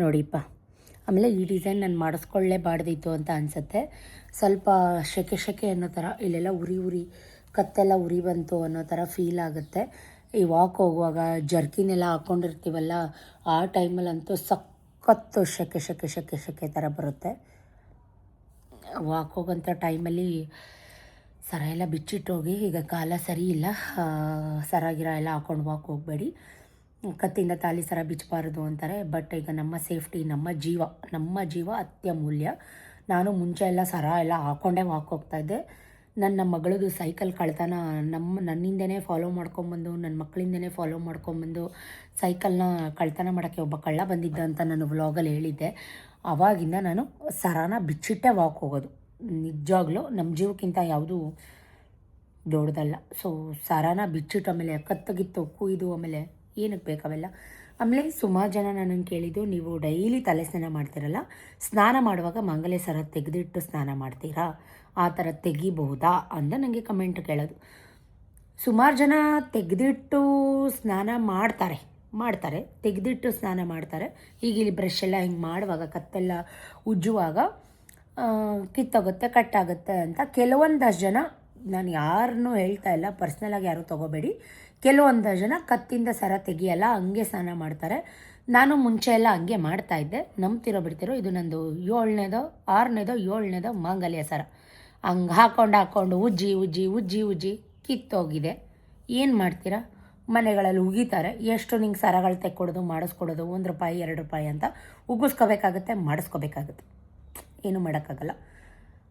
ನೋಡಿಪ್ಪ. ಆಮೇಲೆ ಈ ಡಿಸೈನ್ ನಾನು ಮಾಡಿಸ್ಕೊಳ್ಳೇಬಾರ್ದಿತ್ತು ಅಂತ ಅನಿಸುತ್ತೆ. ಸ್ವಲ್ಪ ಶೆಕೆ ಅನ್ನೋ ಥರ, ಇಲ್ಲೆಲ್ಲ ಉರಿ ಕತ್ತೆಲ್ಲ ಉರಿ ಬಂತು ಅನ್ನೋ ಥರ ಫೀಲ್ ಆಗುತ್ತೆ. ಈ ವಾಕ್ ಹೋಗುವಾಗ ಜರ್ಕಿನೆಲ್ಲ ಹಾಕ್ಕೊಂಡಿರ್ತೀವಲ್ಲ, ಆ ಟೈಮಲ್ಲಂತೂ ಸಖತ್ತು ಶೆಕೆ ಥರ ಬರುತ್ತೆ. ವಾಕ್ ಹೋಗೋಂಥ ಟೈಮಲ್ಲಿ ಸರ ಎಲ್ಲ ಬಿಚ್ಚಿಟ್ಟೋಗಿ, ಈಗ ಕಾಲ ಸರಿ ಇಲ್ಲ, ಸರಾಗಿರ ಎಲ್ಲ ಹಾಕ್ಕೊಂಡು ವಾಕ್ ಹೋಗಬೇಡಿ, ಕತ್ತಿಂದ ತಾಲಿ ಸರ ಬಿಚ್ಚಬಾರ್ದು ಅಂತಾರೆ. ಬಟ್ ಈಗ ನಮ್ಮ ಸೇಫ್ಟಿ, ನಮ್ಮ ಜೀವ ಅತ್ಯಮೂಲ್ಯ. ನಾನು ಮುಂಚೆ ಎಲ್ಲ ಸರ ಎಲ್ಲ ಹಾಕ್ಕೊಂಡೇ ವಾಕ್ ಹೋಗ್ತಾಯಿದ್ದೆ. ನನ್ನ ಮಗಳದು ಸೈಕಲ್ ಕಳ್ತನ ನನ್ನಿಂದನೇ ಫಾಲೋ ಮಾಡ್ಕೊಂಬಂದು, ನನ್ನ ಮಕ್ಕಳಿಂದನೇ ಫಾಲೋ ಮಾಡ್ಕೊಂಬಂದು ಸೈಕಲ್ನ ಕಳ್ತನ ಮಾಡೋಕ್ಕೆ ಒಬ್ಬ ಕಳ್ಳ ಬಂದಿದ್ದ ಅಂತ ನಾನು ವ್ಲಾಗಲ್ಲಿ ಹೇಳಿದ್ದೆ. ಆವಾಗಿಂದ ನಾನು ಸರಾನ ಬಿಚ್ಚಿಟ್ಟೆ ವಾಕ್ ಹೋಗೋದು. ನಿಜವಾಗ್ಲೂ ನಮ್ಮ ಜೀವಕ್ಕಿಂತ ಯಾವುದೂ ದೊಡ್ಡದಲ್ಲ. ಸೊ ಸರಾನ ಬಿಚ್ಚಿಟ್ಟು ಆಮೇಲೆ ಕತ್ತಗಿತ್ತು ಕುಯ್ದು ಆಮೇಲೆ ಏನಕ್ಕೆ ಬೇಕಾವೆಲ್ಲ. ಆಮೇಲೆ ಸುಮಾರು ಜನ ನನ್ನನ್ನು ಕೇಳಿದ್ದು, ನೀವು ಡೈಲಿ ತಲೆ ಸ್ನಾನ ಮಾಡ್ತೀರಲ್ಲ, ಸ್ನಾನ ಮಾಡುವಾಗ ಮಂಗಲೆ ಸರ ತೆಗೆದಿಟ್ಟು ಸ್ನಾನ ಮಾಡ್ತೀರಾ, ಆ ಥರ ತೆಗಿಬಹುದಾ ಅಂತ ನನಗೆ ಕಮೆಂಟ್ ಕೇಳೋದು. ಸುಮಾರು ಜನ ತೆಗೆದಿಟ್ಟು ಸ್ನಾನ ಮಾಡ್ತಾರೆ, ತೆಗೆದಿಟ್ಟು ಸ್ನಾನ ಮಾಡ್ತಾರೆ. ಈಗ ಇಲ್ಲಿ ಬ್ರಷ್ ಎಲ್ಲ ಹಿಂಗೆ ಮಾಡುವಾಗ ಕತ್ತೆಲ್ಲ ಉಜ್ಜುವಾಗ ಕಿತ್ತೋಗುತ್ತೆ, ಕಟ್ಟಾಗುತ್ತೆ ಅಂತ ಕೆಲವೊಂದಷ್ಟು ಜನ, ನಾನು ಯಾರನ್ನೂ ಹೇಳ್ತಾ ಇಲ್ಲ, ಪರ್ಸ್ನಲಾಗಿ ಯಾರೂ ತೊಗೋಬೇಡಿ, ಕೆಲವೊಂದಷ್ಟು ಜನ ಕತ್ತಿಂದ ಸರ ತೆಗಿಯಲ್ಲ, ಹಂಗೆ ಸ್ನಾನ ಮಾಡ್ತಾರೆ. ನಾನು ಮುಂಚೆ ಎಲ್ಲ ಹಂಗೆ ಮಾಡ್ತಾಯಿದ್ದೆ. ನಂಬ್ತಿರೋ ಬಿಡ್ತಿರೋ, ಇದು ನಂದು 7ನೇದೋ 7ನೇದೋ ಮಾಂಗಲ್ಯ ಸರ. ಹಂಗೆ ಹಾಕ್ಕೊಂಡು ಉಜ್ಜಿ ಕಿತ್ತೋಗಿದೆ. ಏನು ಮಾಡ್ತೀರಾ, ಮನೆಗಳಲ್ಲಿ ಉಗಿತಾರೆ. ಎಷ್ಟು ನಿಂಗೆ ಸರಗಳು ತೆಕ್ಕೊಡೋದು ಮಾಡಿಸ್ಕೊಡೋದು, ₹1 ₹2 ಅಂತ ಉಗಿಸ್ಕೋಬೇಕಾಗುತ್ತೆ, ಮಾಡಿಸ್ಕೋಬೇಕಾಗುತ್ತೆ, ಏನೂ ಮಾಡೋಕ್ಕಾಗಲ್ಲ.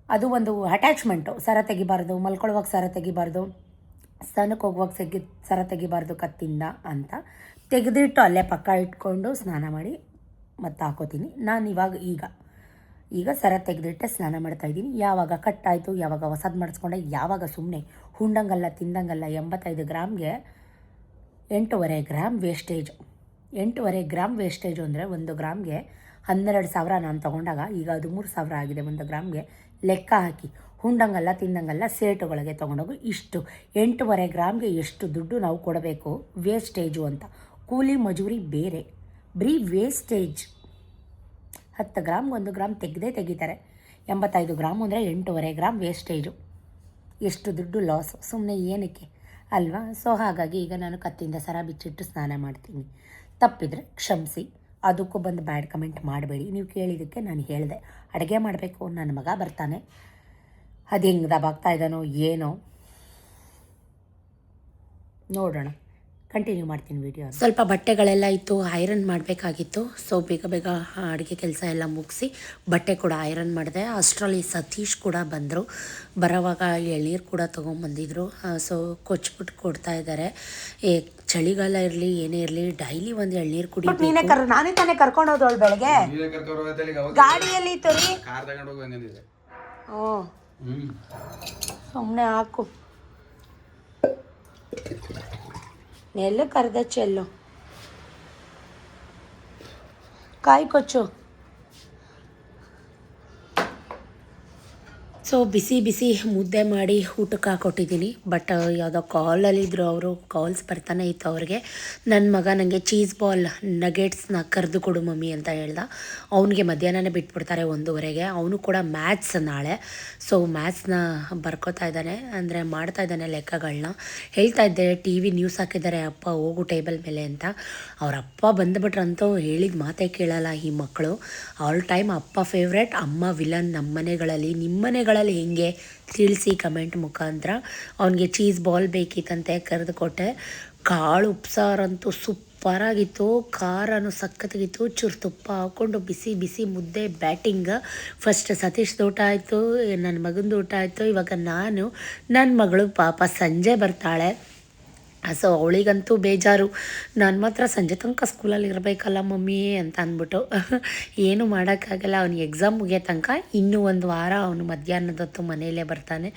ಅದು ಒಂದು ಅಟ್ಯಾಚ್ಮೆಂಟು. ಸರ ತೆಗಿಬಾರ್ದು, ಮಲ್ಕೊಳ್ಳುವಾಗ ಸರ ತೆಗಿಬಾರ್ದು, ಸ್ನಾನಕ್ಕೆ ಹೋಗುವಾಗ ಸರ ತೆಗಿಬಾರ್ದು ಕತ್ತಿಂದ ಅಂತ. ತೆಗೆದಿಟ್ಟು ಅಲ್ಲೇ ಪಕ್ಕ ಇಟ್ಕೊಂಡು ಸ್ನಾನ ಮಾಡಿ ಮತ್ತೆ ಹಾಕೋತೀನಿ. ನಾನು ಈಗ ಸರ ತೆಗೆದಿಟ್ಟೆ ಸ್ನಾನ ಮಾಡ್ತಾಯಿದ್ದೀನಿ. ಯಾವಾಗ ಕಟ್ಟಾಯಿತು, ಯಾವಾಗ ಹೊಸದು ಮಾಡಿಸ್ಕೊಂಡೆ, ಯಾವಾಗ ಸುಮ್ಮನೆ ಹುಂಡಂಗಲ್ಲ ತಿಂದಂಗಲ್ಲ. 85 ಗ್ರಾಮ್ಗೆ 8.5 ಗ್ರಾಮ್ ವೇಸ್ಟೇಜು. 8.5 ಗ್ರಾಮ್ ವೇಸ್ಟೇಜು ಅಂದರೆ 1 ಗ್ರಾಮ್ಗೆ 12,000 ನಾನು ತೊಗೊಂಡಾಗ, ಈಗ 13,000 ಆಗಿದೆ 1 ಗ್ರಾಮ್ಗೆ. ಲೆಕ್ಕ ಹಾಕಿ, ಹುಂಡಂಗಲ್ಲ ತಿಂದಂಗಲ್ಲ ಸೇಟುಗಳಿಗೆ ತೊಗೊಂಡೋಗು. ಇಷ್ಟು 8.5 ಗ್ರಾಮ್ಗೆ ಎಷ್ಟು ದುಡ್ಡು ನಾವು ಕೊಡಬೇಕು ವೇಸ್ಟೇಜು ಅಂತ. ಕೂಲಿ ಮಜೂರಿ ಬೇರೆ, ಬರೀ ವೇಸ್ಟೇಜ್. 10 ಗ್ರಾಮ್ 1 ಗ್ರಾಮ್ ತೆಗಿತಾರೆ. 85 ಗ್ರಾಮ್ ಅಂದರೆ 8.5 ಗ್ರಾಮ್ ವೇಸ್ಟೇಜು. ಎಷ್ಟು ದುಡ್ಡು ಲಾಸು, ಸುಮ್ಮನೆ ಏನಕ್ಕೆ ಅಲ್ವಾ? ಸೊ ಹಾಗಾಗಿ ಈಗ ನಾನು ಕತ್ತಿಂದ ಸರ ಬಿಚ್ಚಿಟ್ಟು ಸ್ನಾನ ಮಾಡ್ತೀನಿ. ತಪ್ಪಿದರೆ ಕ್ಷಮಿಸಿ, ಅದಕ್ಕೂ ಬಂದು ಬ್ಯಾಡ್ ಕಮೆಂಟ್ ಮಾಡಬೇಡಿ. ನೀವು ಕೇಳಿದ್ದಕ್ಕೆ ನಾನು ಹೇಳಿದೆ. ಅಡುಗೆ ಮಾಡಬೇಕು, ನನ್ನ ಮಗ ಬರ್ತಾನೆ, ಅದು ಹೆಂಗೆ ದಬಾಗ್ತಾ ಇದ್ದಾನೋ ಏನೋ ನೋಡೋಣ. ಕಂಟಿನ್ಯೂ ಮಾಡ್ತೀನಿ ವಿಡಿಯೋ. ಸ್ವಲ್ಪ ಬಟ್ಟೆಗಳೆಲ್ಲ ಇತ್ತು, ಐರನ್ ಮಾಡಬೇಕಾಗಿತ್ತು. ಸೊ ಬೇಗ ಅಡುಗೆ ಕೆಲಸ ಎಲ್ಲ ಮುಗಿಸಿ ಬಟ್ಟೆ ಕೂಡ ಐರನ್ ಮಾಡಿದೆ. ಅಷ್ಟರಲ್ಲಿ ಸತೀಶ್ ಕೂಡ ಬಂದರು. ಬರೋವಾಗ ಎಳ್ನೀರು ಕೂಡ ತೊಗೊಂಬಂದಿದ್ರು. ಸೊ ಕೊಚ್ಬಿಟ್ಟು ಕೊಡ್ತಾ ಇದ್ದಾರೆ. ಚಳಿಗಾಲ ಇರಲಿ ಏನೇ ಇರಲಿ ಡೈಲಿ ಒಂದು ಎಳ್ನೀರು ಕುಡಿ. ನಾನೇ ತಾನೇ ಕರ್ಕೊಂಡು ಹೋದವಳು ಬೆಳಗ್ಗೆ ಗಾಡಿಯಲ್ಲಿ ತೋರಿ. ಸುಮ್ಮನೆ ಹಾಕು, ನೆಲ್ಲು ಕರೆದ ಚೆಲ್ಲು, ಕಾಯಿ ಕೊಚ್ಚು. ಸೊ ಬಿಸಿ ಮುದ್ದೆ ಮಾಡಿ ಊಟಕ್ಕೆ ಹಾಕೊಟ್ಟಿದ್ದೀನಿ. ಬಟ್ ಯಾವುದೋ ಕಾಲಲ್ಲಿದ್ದರು ಅವರು, ಕಾಲ್ಸ್ ಬರ್ತಾನೆ ಇತ್ತು ಅವ್ರಿಗೆ. ನನ್ನ ಮಗ ನನಗೆ ಚೀಸ್ ಬಾಲ್ ನಗೆಟ್ಸ್ನ ಕರೆದು ಕೊಡು ಮಮ್ಮಿ ಅಂತ ಹೇಳ್ದ. ಅವನಿಗೆ ಮಧ್ಯಾಹ್ನನೇ ಬಿಟ್ಬಿಡ್ತಾರೆ 1:30ಗೆ. ಅವನು ಕೂಡ ಮ್ಯಾಥ್ಸ್ ನಾಳೆ. ಸೊ ಮ್ಯಾಥ್ಸ್ನ ಬರ್ಕೋತಾ ಇದ್ದಾನೆ, ಅಂದರೆ ಮಾಡ್ತಾ ಇದ್ದಾನೆ ಲೆಕ್ಕಗಳನ್ನ. ಹೇಳ್ತಾ ಇದ್ದೆ TV ನ್ಯೂಸ್ ಹಾಕಿದ್ದಾರೆ ಅಪ್ಪ ಹೋಗು ಟೇಬಲ್ ಮೇಲೆ ಅಂತ. ಅವ್ರ ಅಪ್ಪ ಬಂದುಬಿಟ್ರಂತೂ ಹೇಳಿದ ಮಾತೇ ಕೇಳಲ್ಲ ಈ ಮಕ್ಕಳು. ಆಲ್ ಟೈಮ್ ಅಪ್ಪ ಫೇವ್ರೇಟ್, ಅಮ್ಮ ವಿಲನ್. ನಮ್ಮ ಮನೆಗಳಲ್ಲಿ, ನಿಮ್ಮ ಮನೆಗಳಲ್ಲಿ ಹೆಂಗೆ ತಿಳಿಸಿ ಕಮೆಂಟ್ ಮುಖಾಂತರ. ಅವನಿಗೆ ಚೀಸ್ ಬಾಲ್ ಬೇಕಿತ್ತಂತೆ, ಕರೆದು ಕೊಟ್ಟೆ. ಕಾಳು ಉಪ್ಸಾರಂತೂ ಸೂಪರಾಗಿತ್ತು, ಖಾರನೂ ಸಖತ್ತಾಗಿತ್ತು. ಚೂರು ತುಪ್ಪ ಹಾಕ್ಕೊಂಡು ಬಿಸಿ ಮುದ್ದೆ ಬ್ಯಾಟಿಂಗ್. ಫಸ್ಟ್ ಸತೀಶ್ದು ಊಟ ಆಯಿತು, ನನ್ನ ಮಗಂದು ಊಟ ಆಯಿತು. ಇವಾಗ ನನ್ನ ಮಗಳು ಪಾಪ ಸಂಜೆ ಬರ್ತಾಳೆ. ಸೊ ಅವಳಿಗಂತೂ ಬೇಜಾರು, ನಾನು ಮಾತ್ರ ಸಂಜೆ ತನಕ ಸ್ಕೂಲಲ್ಲಿ ಇರಬೇಕಲ್ಲ ಮಮ್ಮಿ ಅಂತ ಅಂದ್ಬಿಟ್ಟು. ಏನು ಮಾಡೋಕ್ಕಾಗಲ್ಲ. ಅವ್ನಿಗೆ ಎಕ್ಸಾಮ್ ಮುಗಿಯೋ ತನಕ ಇನ್ನೂ 1 ವಾರ ಅವನು ಮಧ್ಯಾಹ್ನದೊತ್ತು ಮನೆಯಲ್ಲೇ ಬರ್ತಾನೆ.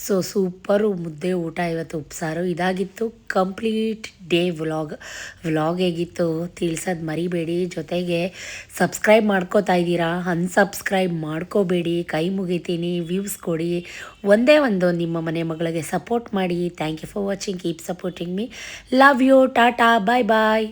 ಸೊ ಸೂಪರು ಮುದ್ದೆ ಊಟ, ಇವತ್ತು ಉಪ್ಸಾರು. ಇದಾಗಿತ್ತು ಕಂಪ್ಲೀಟ್ ಡೇ ವ್ಲಾಗ್ ಹೇಗಿತ್ತು ತಿಳಿಸೋದು ಮರಿಬೇಡಿ. ಜೊತೆಗೆ ಸಬ್ಸ್ಕ್ರೈಬ್ ಮಾಡ್ಕೋತಾ ಇದ್ದೀರಾ, ಅನ್ಸಬ್ಸ್ಕ್ರೈಬ್ ಮಾಡ್ಕೋಬೇಡಿ. ಕೈ ಮುಗಿತೀನಿ, ವ್ಯೂಸ್ ಕೊಡಿ. ಒಂದೇ ಒಂದು ನಿಮ್ಮ ಮನೆ ಮಗಳಿಗೆ ಸಪೋರ್ಟ್ ಮಾಡಿ. Thank you for watching, keep supporting me. Love you. Tata. Bye bye.